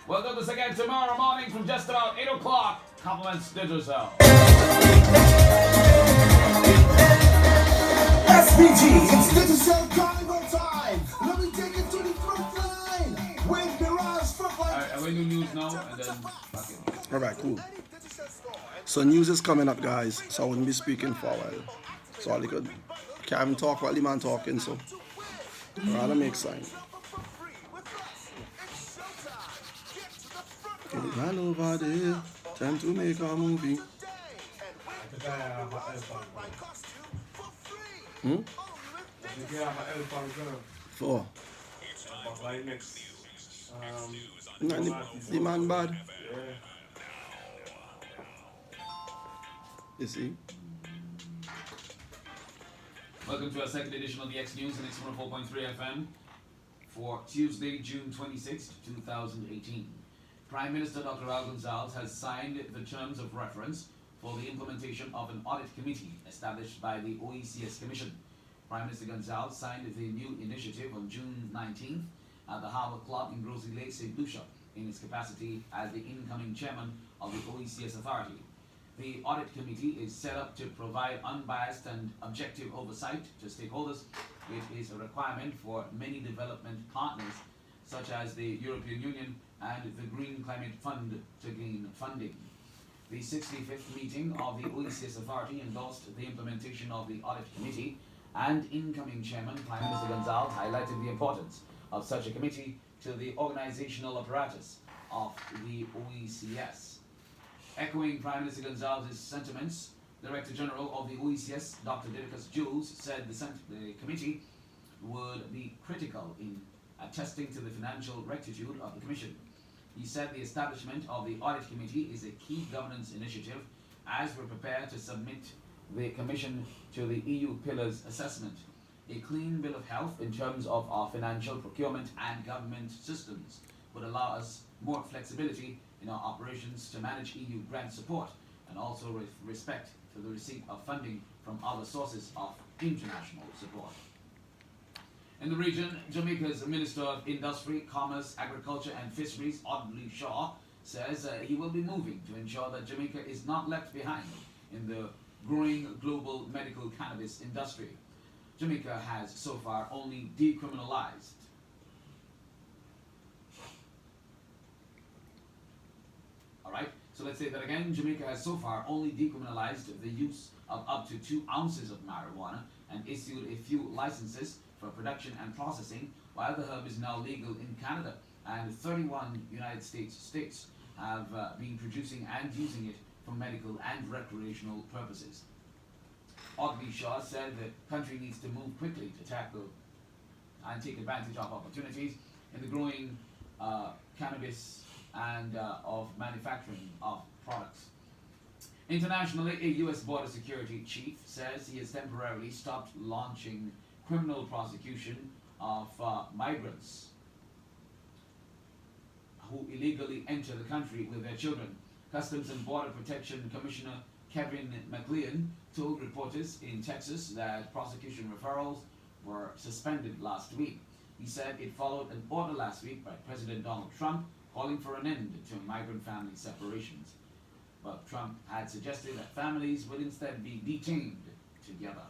We'll do this again tomorrow morning from just about 8 o'clock. Compliments Digicel. SVG, it's Digicel Carnival time. Let me take it to the front line. With Mirage front line. Alright, are we do news now? And then, okay. Alright, cool. So news is coming up, guys. So I wouldn't be speaking for a while. So I could can't even talk while the man talking, so rather make sign. Hey, man over there, time to make a movie. For? Nah, the man bad. You see? Welcome to our second edition of the X News and X104.3 FM for Tuesday, June 26, 2018. Prime Minister Dr. Raul Gonzalez has signed the terms of reference for the implementation of an audit committee established by the OECS Commission. Prime Minister Gonzalez signed the new initiative on June 19th at the Harbour Club in Grosley Lake, St. Lucia, in his capacity as the incoming chairman of the OECS Authority. The audit committee is set up to provide unbiased and objective oversight to stakeholders. It is a requirement for many development partners, such as the European Union and the Green Climate Fund, to gain funding. The 65th meeting of the OECS Authority endorsed the implementation of the audit committee, and incoming chairman, Prime Minister Gonzalez, highlighted the importance of such a committee to the organizational apparatus of the OECS. Echoing Prime Minister Gonzalez's sentiments, Director General of the OECS, Dr. Dedicus Jules, said the committee would be critical in attesting to the financial rectitude of the Commission. He said the establishment of the Audit Committee is a key governance initiative as we prepare to submit the Commission to the EU Pillars Assessment, a clean bill of health in terms of our financial procurement and government systems would allow us more flexibility operations to manage EU grant support and also with respect to the receipt of funding from other sources of international support. In the region, Jamaica's Minister of Industry, Commerce, Agriculture and Fisheries, Audley Shaw, says he will be moving to ensure that Jamaica is not left behind in the growing global medical cannabis industry. Jamaica has so far only decriminalized Alright, so let's say that again. Jamaica has so far only decriminalized the use of up to 2 ounces of marijuana and issued a few licenses for production and processing, while the herb is now legal in Canada, and 31 United States have been producing and using it for medical and recreational purposes. Audley Shaw said the country needs to move quickly to tackle and take advantage of opportunities in the growing cannabis and of manufacturing of products. Internationally, a U.S. border security chief says he has temporarily stopped launching criminal prosecution of migrants who illegally enter the country with their children. Customs and Border Protection Commissioner Kevin McLean told reporters in Texas that prosecution referrals were suspended last week. He said it followed an order last week by President Donald Trump calling for an end to migrant family separations. But Trump had suggested that families would instead be detained together.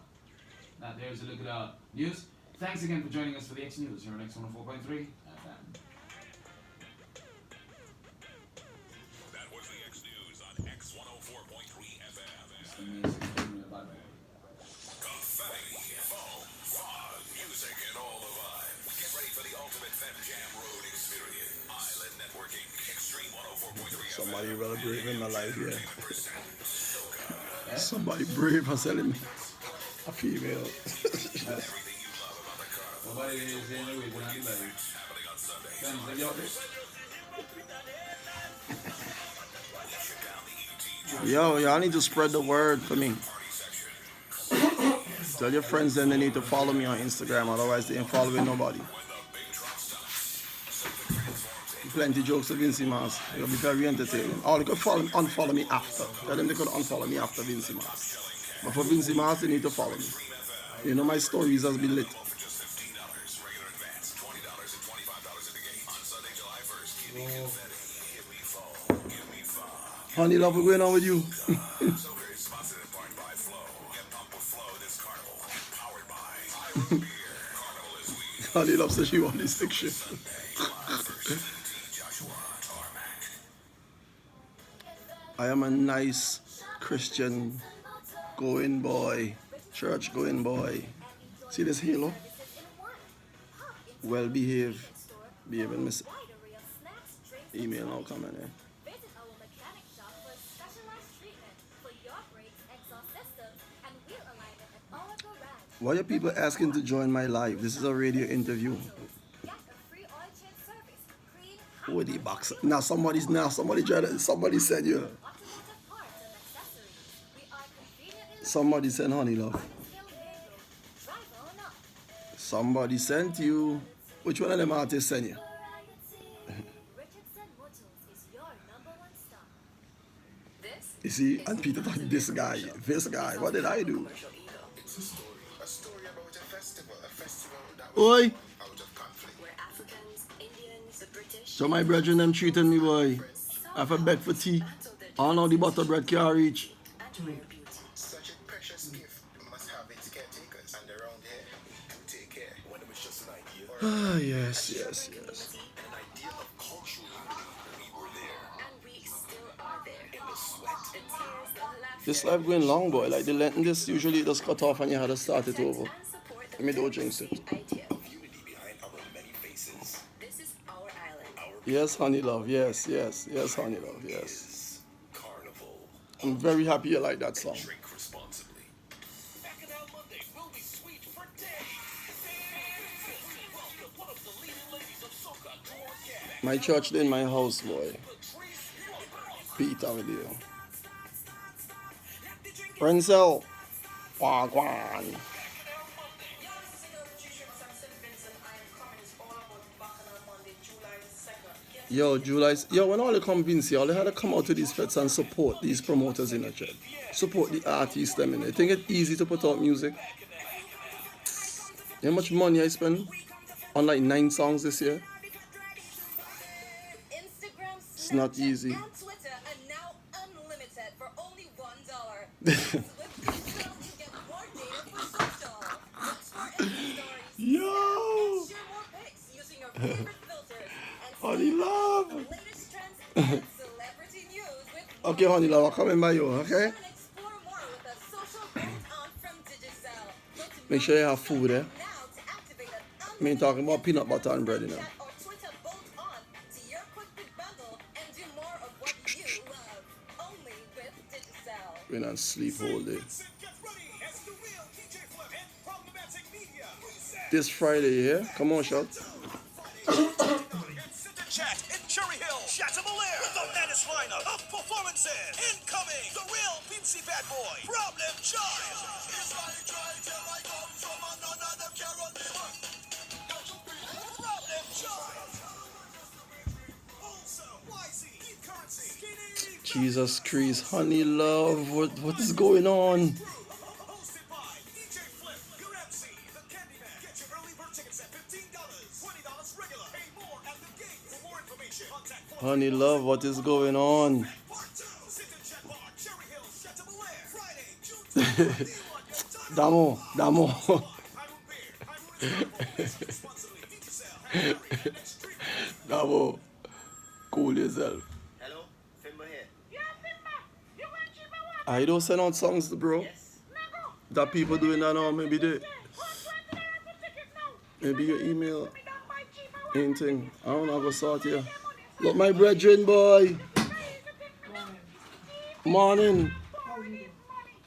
Now there's a look at our news. Thanks again for joining us for the X News here on X104.3 FM. That was the X News on X104.3 FM. Confetti, foam, fog, music, and all the vibes. Get ready for the ultimate Fem Jam Road experience. Island Networking, Extreme 104.3 FM. Somebody really brave in my life here. Soca. Somebody brave for selling me a female. Everything you love about the carnival. Nobody is in the way, happening on Sunday. Friends, are you out there? Yo, y'all need to spread the word for me. Tell your friends then they need to follow me on Instagram, otherwise they ain't following nobody. Plenty jokes of Vincy Mars. It'll be very entertaining. Or they could unfollow me after. Tell them they could unfollow me after Vincy Mars. But for Vincy Mars, they need to follow me. You know my stories has been lit. Honey love, what's going on with you? Honey love says she wants this stick shift. I am a nice Christian going boy, church going boy. See this halo? Well behaved. Behaving miss. Email now coming in. Why are people asking to join my live? This is a radio interview. Oh, the box. Now somebody said you. Somebody sent honey love. Somebody sent you. Which one of them artists sent you? You see, and Peter thought this guy, what did I do? A story about a festival that Oi! out of conflict. Where Africans, Indians, the British, So my brethren them treating me, boy. I have a beg for tea. I know the butter bread can't reach. and rare beauty. Such a precious gift must have its caretakers, and around here, do take care. When it was just an idea. Ah, yes. An idea of cultural unity. We were there. And we still are there. In the sweat. The tears, the laughter, This life going long, boy. Like the Lenten, this usually just cut off and you had to start it over. and support the Let me don't jinx it. idea. Of unity behind our many faces. This is our island. Our Yes, honey love. Yes, honey love. Yes. is Carnival. I'm very happy you like that song. Drink responsibly. Bacchanal Monday will be sweet for days. Welcome one of the leading ladies of Soca to our cast. My church in my house, boy. Peter with you. Prenzel. Wagwan. Yo, July. Yo, when all they come Vincy, all they had to come out to these feds and support these promoters in the chat. Support the artists them in. I think it's easy to put out music. You know how much money I spend on like 9 songs this year? It's not easy. And Twitter are now unlimited for only $1. With Digital, you get more data for social. Looks for Insta stories. Yo! And share more pics using your favorite filters. And Honey love. the latest trends and celebrity news with Okay, honey love, I'm coming by you, okay? Come and explore more with a social bolt-on from Digicel. Go to Make sure you have food, eh? now to activate an I mean, talking about peanut butter and bread, you know. chat or Twitter bolt-on to your quick bit bundle and do more of what you love. Only with Digicel. We're not sleep all day. This Friday, yeah? Come on, shout. Chat in Cherry Hill, Chateaubelair, with the maddest lineup of performances. Incoming, the real Vincy bad boy, Problem Child. Problem Child. Also, YZ, Deep Currency, Skinny. Jesus Christ, honey love, what is going on? Hosted by DJ Flip, your MC, the Candyman. Get your early bird tickets at $15, $20 regular. Pay more at the gate. For more information, contact Honey love, what is going on? Part 2. Sit in Chat Bar, Cherry Hill, Chateaubelair. Friday, June 12th. Damo. Harun Beer. Harun is responsibly. Digicel. Harry and XtremeFM. Damo, cool yourself. Hello, Fimba here. Yeah, Fimba. You want cheaper one? I don't send out songs, bro. Yes. Nago. That people doing that now, maybe they, maybe your email ain't thing. I don't know how to sort here. Look, my brethren, boy. Morning.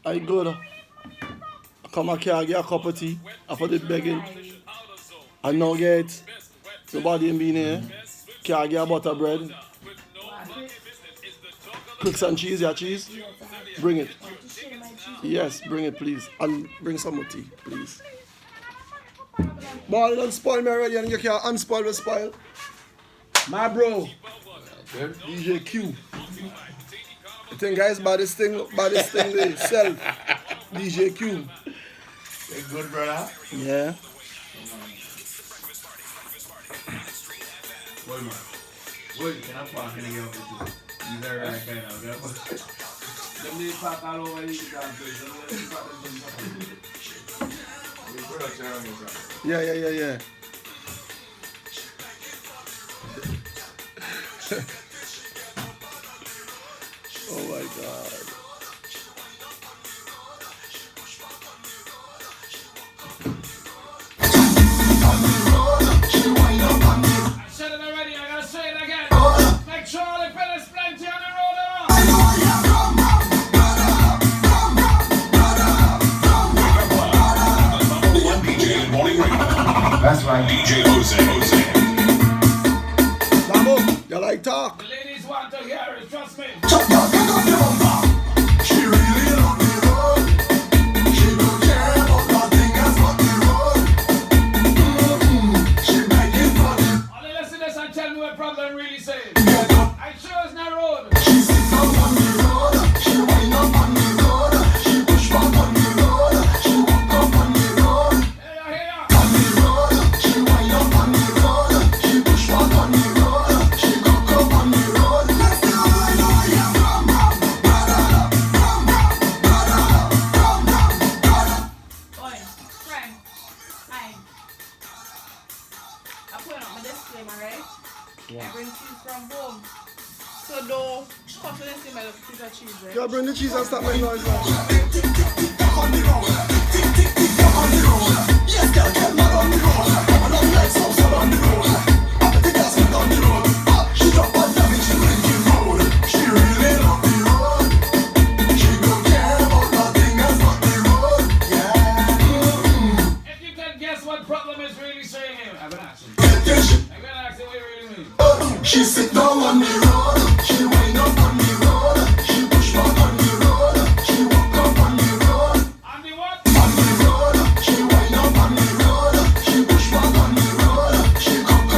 I good. Come I can't get a cup of tea after the begging. I know get nobody in being here. Can't get a butter bread. Cooks and cheese, yeah, cheese. Bring it. Yes, bring it, please. And bring some more tea, please. Boy, don't spoil me already and you can't unspoil the spoil. My bro, DJ Q. I think guys by this thing they sell. DJ Q. Hey, good brother. Yeah. Wait, man. Wait, can I park in here with you? You there right kind of, yeah? Let me pack all over these damn places. Let me pack them. You put a chair on your side. Yeah. Oh my God. I said it already, I gotta say it again. Make sure all the fellas plenty on the road. One DJ in morning radio. That's right. DJ Jose. Damo, you like talk? The ladies want to hear it, trust me. She really love the road. She don't care about nothing else but the road. She begging for the All the listeners and tell me what problem really saying. get up. I sure it's not road. She sits up on the road. She wind up on the road. She push back on the road. She walk up on the road. Here. On the road. She wind up on the road. She push back on the road. She cock up on the road. Let's do it, oh yeah, rum, rum, brother, rum, rum, brother, rum, rum, brother. Oi, friend. Hi. I put on my disclaimer, right? I bring cheese from home. So don't cut the disclaimer of piece of cheese, right? Yo, bring the cheese and stop my noise now. On the road, tick, tick, tick, on the road. Yes, girl, get mad on the road. I don't like Soca on the road. I bet the gas went on the road. She drop on damage, she drinking road. She really love the road. She don't care about nothing else but the road. Yeah. If you can guess what problem is really saying here, I'm gonna ask him. Yeah, I'm gonna ask him what it really means. she sit down on the road. She wind up on the road. She push back on the road. She walk up on the road. On the what? On the road. She wind up on the road. She push back on the road. She cock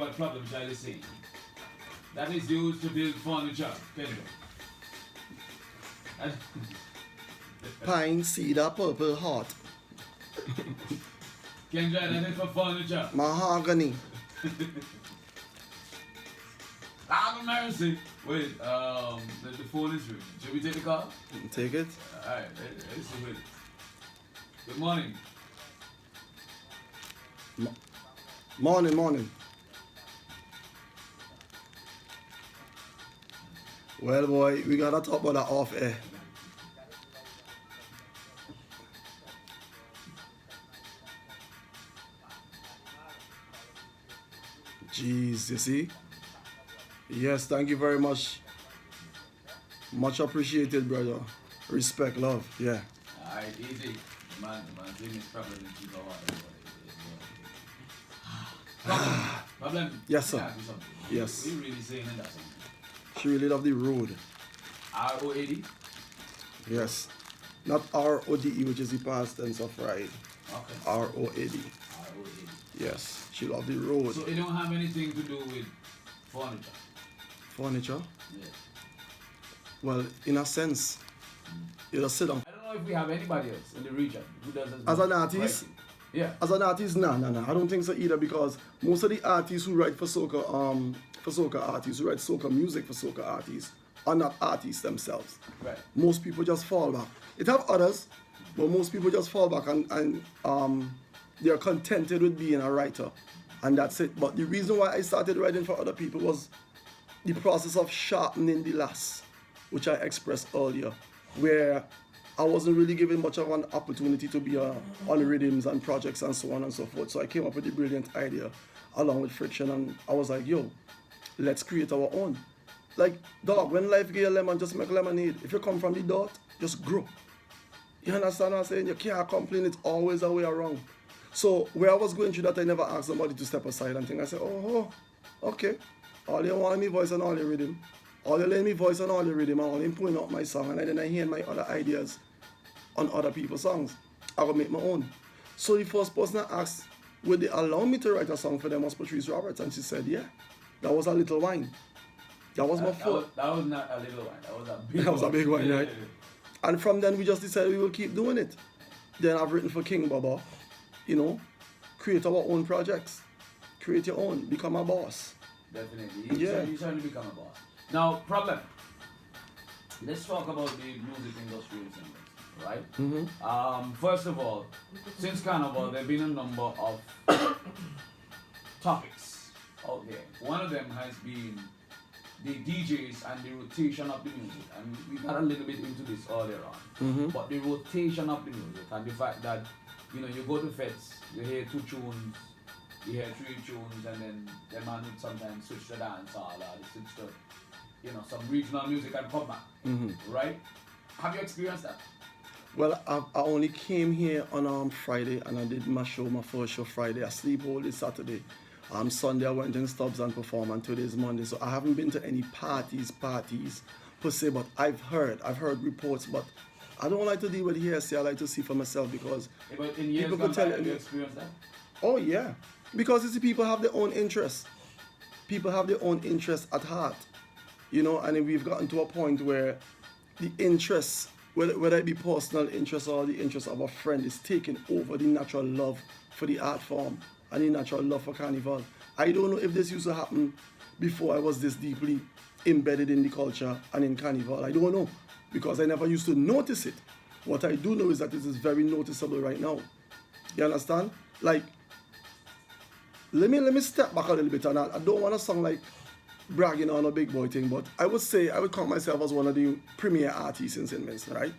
what Problem Child is saying. That is used to build furniture, Kendra. And Pine, cedar, purple heart. Kendra, that is for furniture. Mahogany. Have mercy. Wait, the phone is ringing. Should we take the call? Take it. Alright, let's do it. Good morning. Morning. Well, boy, we gotta talk about that off air. Jeez, you see? Yes, thank you very much. Much appreciated, brother. Respect, love, yeah. Alright, easy. Man, thing is problem in people. Problem. Yes, sir. Yeah, do something. Yes. We really saying that something. She really love the road. R-O-A-D? Yes. Not R-O-D-E, which is the past tense of ride. Okay. R-O-A-D. R-O-A-D. Yes. She love the road. So it don't have anything to do with furniture? Furniture? Yeah. Well, in a sense, you just sit down. I don't know if we have anybody else in the region who does this. As an artist? Writing. Yeah. As an artist, no. I don't think so either, because most of the artists who write for soca artists, who write soca music for soca artists, are not artists themselves. Right. Most people just fall back. It have others, but most people just fall back and they're contented with being a writer, and that's it. But the reason why I started writing for other people was the process of sharpening the lass, which I expressed earlier, where I wasn't really given much of an opportunity to be on rhythms and projects and so on and so forth. So I came up with a brilliant idea along with Friction, and I was like, yo, let's create our own. Like, dog, when life give you lemon, just make lemonade. If you come from the dot, just grow. You understand what I'm saying? You can't complain, it's always a way around. So where I was going through that, I never asked somebody to step aside and think. I said, oh, okay. All you want me voice and all your rhythm. All you let me voice and all your rhythm, and all him putting up my song, and then I hear my other ideas on other people's songs. I will make my own. So the first person I asked, would they allow me to write a song for them, was Patrice Roberts, and she said, yeah. That was a little wine. That was my fault. That was not a little wine. That was a big That was a big one, right? Yeah. And from then we just decided we will keep doing it. Then I've written for King Baba, create our own projects. Create your own, become a boss. Definitely. Yeah. You certainly become a boss. Now, Problem. Let's talk about the music industry in Singapore, right? Mm-hmm. First of all, since Carnival, there have been a number of topics out there. One of them has been the DJs and the rotation of the music, and we got a little bit into this earlier on. Mm-hmm. But the rotation of the music and the fact that you go to fets, you hear 2 tunes, you hear 3 tunes, and then the man would sometimes switch to dance or they switch to some regional music and come back. Mm-hmm. Right? Have you experienced that? Well, I only came here on Friday, and I did my first show Friday. I sleep all day Saturday. Sunday I went in Stubbs and performed, and today is Monday. So I haven't been to any parties per se, but I've heard reports, but I don't like to deal with hearsay. I like to see for myself, because But in years people gone could tell by, have you. you experienced that? Oh yeah, because you see, people have their own interests. People have their own interests at heart, and we've gotten to a point where the interests, whether it be personal interest or the interest of a friend, is taking over the natural love for the art form and the natural love for Carnival. I don't know if this used to happen before I was this deeply embedded in the culture and in Carnival. I don't know, because I never used to notice it. What I do know is that it is very noticeable right now. You understand? Like, let me step back a little bit, and I don't want to sound like bragging on a big boy thing, but I would count myself as one of the premier artists in St. Vincent, right?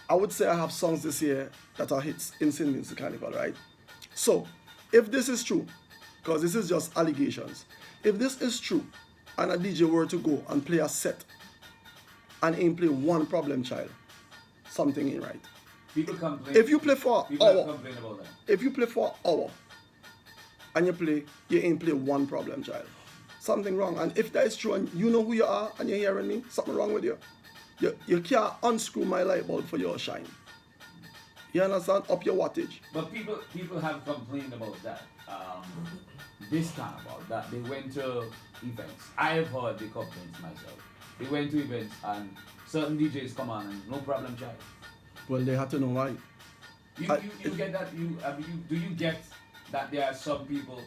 I would say I have songs this year that are hits in St. Vincent Carnival, right? So, if this is true, because this is just allegations, if this is true, and a DJ were to go and play a set and ain't play one Problem Child, something ain't right. People complain. If you play for an People hour, complain about that. if you play for an hour and you ain't play one Problem Child, something wrong. And if that is true, and you know who you are and you're hearing me, something wrong with you. You can't unscrew my light bulb for your shine. You understand? Up your wattage. But people have complained about that. this carnival that they went to events. I have heard the complaints myself. They went to events and certain DJs come on and no problem, child. Well, they have to know why. You get that? Do you get that there are some people,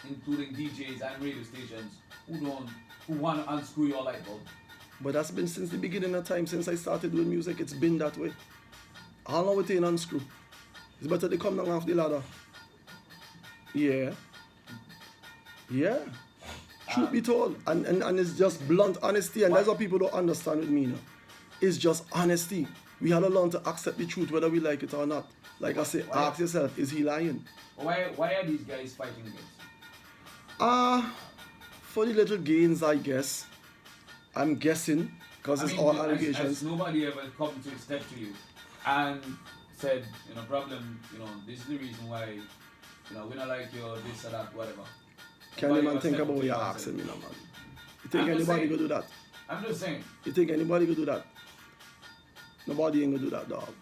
including DJs and radio stations, who want to unscrew your light bulb? But that's been since the beginning of time, since I started doing music. It's been that way. I know what they unscrew. It's better they come down off the ladder. Yeah. Yeah. Truth be told. And it's just blunt honesty. And that's what people don't understand with me now. It's just honesty. We had to learn to accept the truth whether we like it or not. Like I say, ask yourself, is he lying? Why are these guys fighting against you? For the little gains, I guess. I'm guessing, because it's all allegations. Has nobody ever come to step to you and said, problem, this is the reason why, we don't like you, this or that, whatever. Can you man think about what you're asking me now, man? You think anybody could do that? I'm just saying. You think anybody could do that? Nobody ain't gonna do that, dog.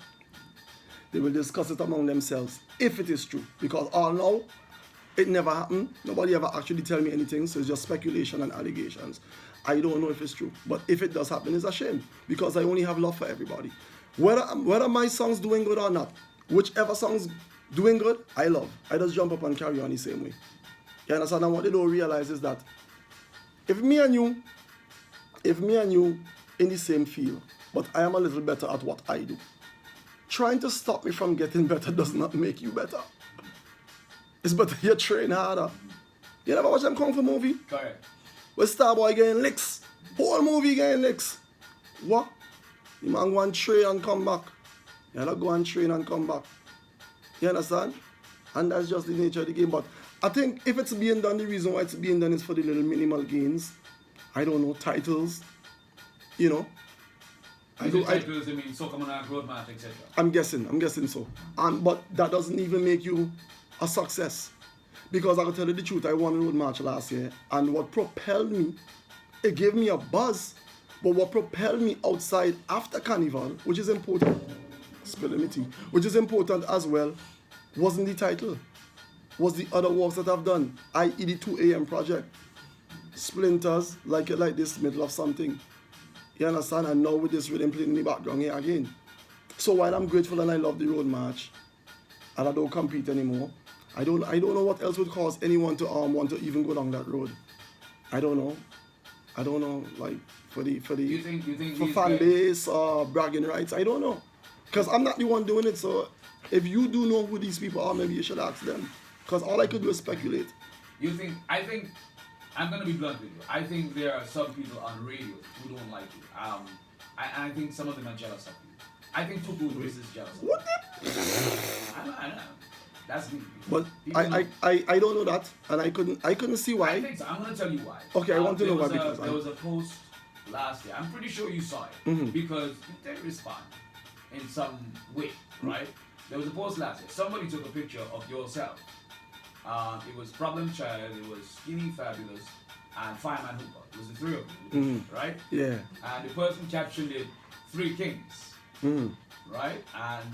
They will discuss it among themselves, if it is true. Because all now, it never happened. Nobody ever actually tell me anything, so it's just speculation and allegations. I don't know if it's true, but if it does happen, it's a shame because I only have love for everybody. Whether my song's doing good or not, whichever song's doing good, I love. I just jump up and carry on the same way. You understand? And what they don't realize is that if me and you in the same field, but I am a little better at what I do, trying to stop me from getting better does not make you better. It's better you train harder. You never watch them Kung Fu movie? Correct. Where Starboy getting licks. Whole movie getting licks. What? The man go and train and come back. You gotta go and train and come back. You understand? And that's just the nature of the game. But I think if it's being done, the reason why it's being done is for the little minimal gains. I don't know, titles. Titles, I mean, Soca Monarch, Road Match, etc. I'm guessing so. But that doesn't even make you a success. Because I can tell you the truth, I won a road march last year, and what propelled me, it gave me a buzz, but what propelled me outside after Carnival, which is important, which is important as well, wasn't the title, was the other works that I've done, i.e. the 2 a.m. project, Splinters, like it like this, middle of something, you understand, and now with this rhythm playing in the background here again. So while I'm grateful and I love the road march, and I don't compete anymore, I don't know what else would cause anyone to want to even go down that road. I don't know, like for fan base or bragging rights. I don't know, because I'm not the one doing it. So if you do know who these people are, maybe you should ask them. Because all I could do is speculate. I think I'm gonna be blunt with you. I think there are some people on radio who don't like you. I think some of them are jealous of you. I think Tuku Chris is jealous of you. What? I know. That's me. But I don't know that, and I couldn't see why. I think so. I'm gonna tell you why. Okay, I want to know why. Because there was a post last year. I'm pretty sure you saw it because you did respond in some way, right? There was a post last year. Somebody took a picture of yourself. It was Problem Child, it was Skinny Fabulous, and Fireman Hooper. It was the three of you, right? Yeah. And the person captioned it 3 Kings, right? And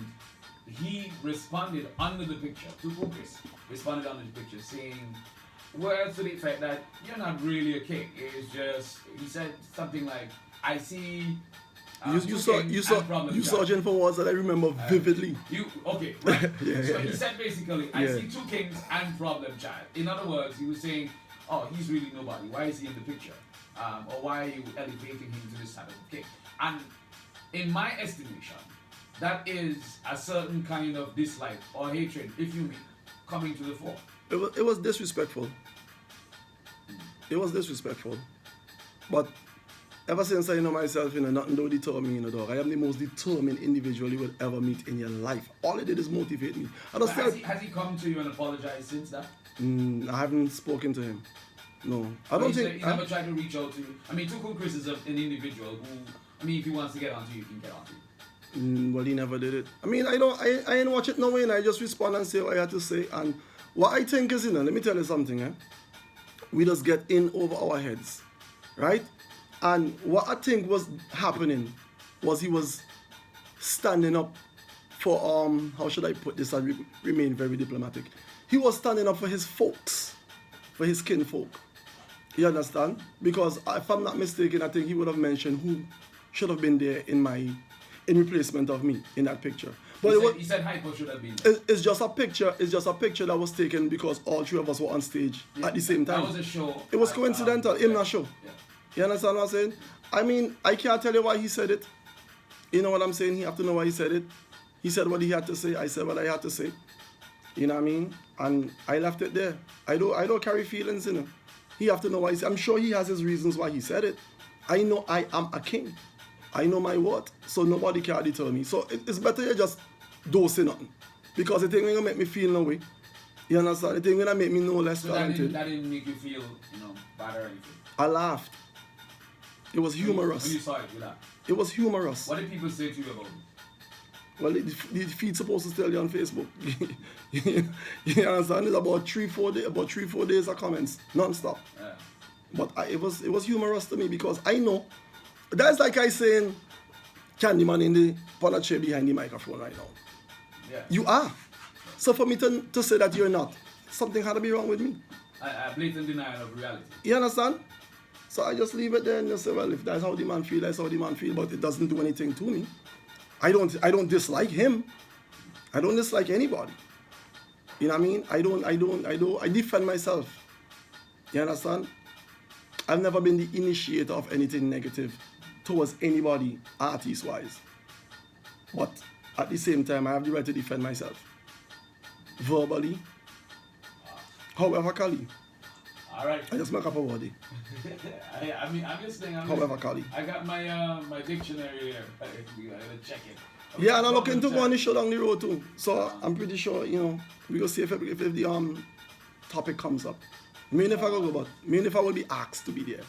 he responded under the picture, to Chris, responded under the picture saying, words to the effect that you're not really a king. It's just, he said something like, I see you searching for words that I remember vividly. Okay, right. Yeah, so he said basically, I see 2 kings and Problem Child. In other words, he was saying, oh, he's really nobody. Why is he in the picture? Or why are you elevating him to this type of king? And in my estimation, that is a certain kind of dislike or hatred, if you mean, coming to the fore. It was disrespectful. It was disrespectful. But ever since I know myself, nothing don't deter me, dog. I am the most determined individual you will ever meet in your life. All it did is motivate me. Has he come to you and apologized since that? I haven't spoken to him. No. I don't think... He never tried to reach out to you? I mean, Tuku Chris is an individual who, if he wants to get onto you, he can get onto you. Well, he never did it. I mean, I ain't watch it no way, and I just respond and say what I had to say. And what I think is, let me tell you something, we just get in over our heads, right? And what I think was happening was he was standing up for, how should I put this, I remain very diplomatic. He was standing up for his folks. for his kinfolk. You understand? Because if I'm not mistaken, I think he would have mentioned who should have been there in replacement of me in that picture. But he said hypo should have been. It's just a picture. It's just a picture that was taken because all three of us were on stage at the same time. That was a show. It was coincidental. Him not show. Yeah. You understand what I'm saying? I mean, I can't tell you why he said it. You know what I'm saying? He have to know why he said it. He said what he had to say. I said what I had to say. You know what I mean? And I left it there. I don't carry feelings in him. He have to know why he said. I'm sure he has his reasons why he said it. I know I am a king. I know my word. So nobody can deter me. So it's better you just don't say nothing. Because it ain't gonna make me feel no way. You understand? It ain't gonna make me no less talented. That didn't make you feel, bad or anything. I laughed. It was humorous. When you saw it, you laughed. It was humorous. What did people say to you about it? Well, the feed's supposed to tell you on Facebook. You understand? It's about 3-4 days of comments, non-stop. Yeah. But it was humorous to me because I know that's like I saying Candyman in the on a chair behind the microphone right now. Yeah. You are. So for me to say that you're not, something had to be wrong with me. A blatant denial of reality. You understand? So I just leave it there and just say, well, if that's how the man feel, that's how the man feel, but it doesn't do anything to me. I don't dislike him. I don't dislike anybody. You know what I mean? I defend myself. You understand? I've never been the initiator of anything negative towards anybody, artist-wise. But at the same time, I have the right to defend myself. Verbally. However, Kali. All right. I just make up a word. I'm listening. However, Kali. I got my dictionary here. I gotta check it. Yeah, and I'm looking to go on the show down the road too. So I'm pretty sure, we will see if the topic comes up. Me if I go, but me if I will be asked to be there.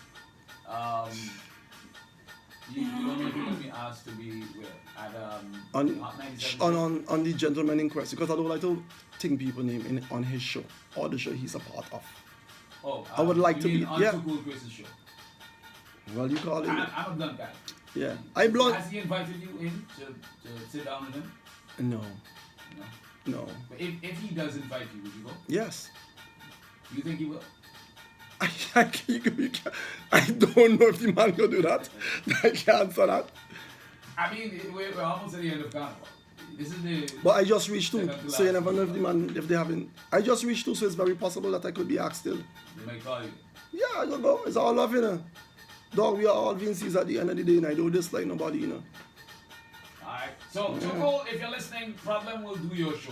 You don't mean you're gonna be asked to be where? At on the gentleman in question, because I don't like to think people name on his show or the show he's a part of. Oh, I would like to be on Too Cool Chris's show. Well, you call it. I'm a blunt guy. Yeah, I blunt. Has he invited you in to sit down with him? No. No. But if he does invite you, would you go? Yes. You think he will? I don't know if the man can do that. I can't answer that. I mean, we're almost at the end of Carnival. This is the. But I just reached 2, so you never know if they haven't. I just reached 2, so it's very possible that I could be asked still. They might call you. Yeah, I don't know. It's all love, Dog, we are all Vincy's at the end of the day, and I don't dislike nobody, Alright. So, Too Cool, if you're listening, Problem will do your show.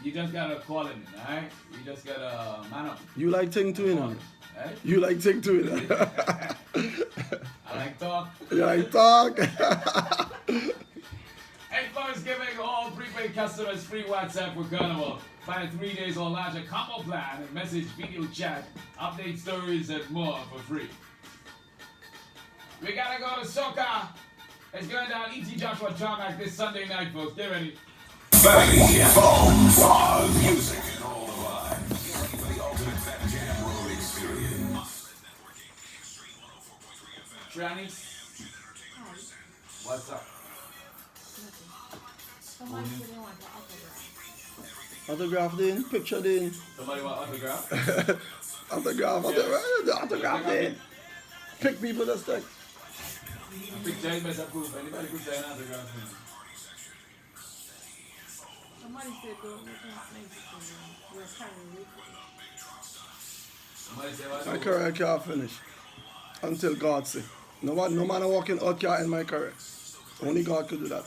You just gotta call him in, alright? You just gotta man up. You like thing too, Right? You like thing too, I like talk. You like talk. Hey, Flowers giving all prepaid customers free WhatsApp with Carnival. Find a 3 days or larger combo plan and message, video chat, update stories, and more for free. We gotta go to Soca. It's going down E.T. Joshua Tarmac this Sunday night, folks. Get ready. Confetti, foam, fog, music, and all the vibes. For the ultimate Fat Jam Road experience. Triani, what's up? Somebody said they want the autograph. Autograph in, picture in. Somebody want autograph? Autograph in. Pick people that's like. Picture is best approved. Anybody could say an autograph. Somebody said go look at we're carrying. Somebody say what? My career can't finish until God say. No matter walking out can't end my career. Only God could do that.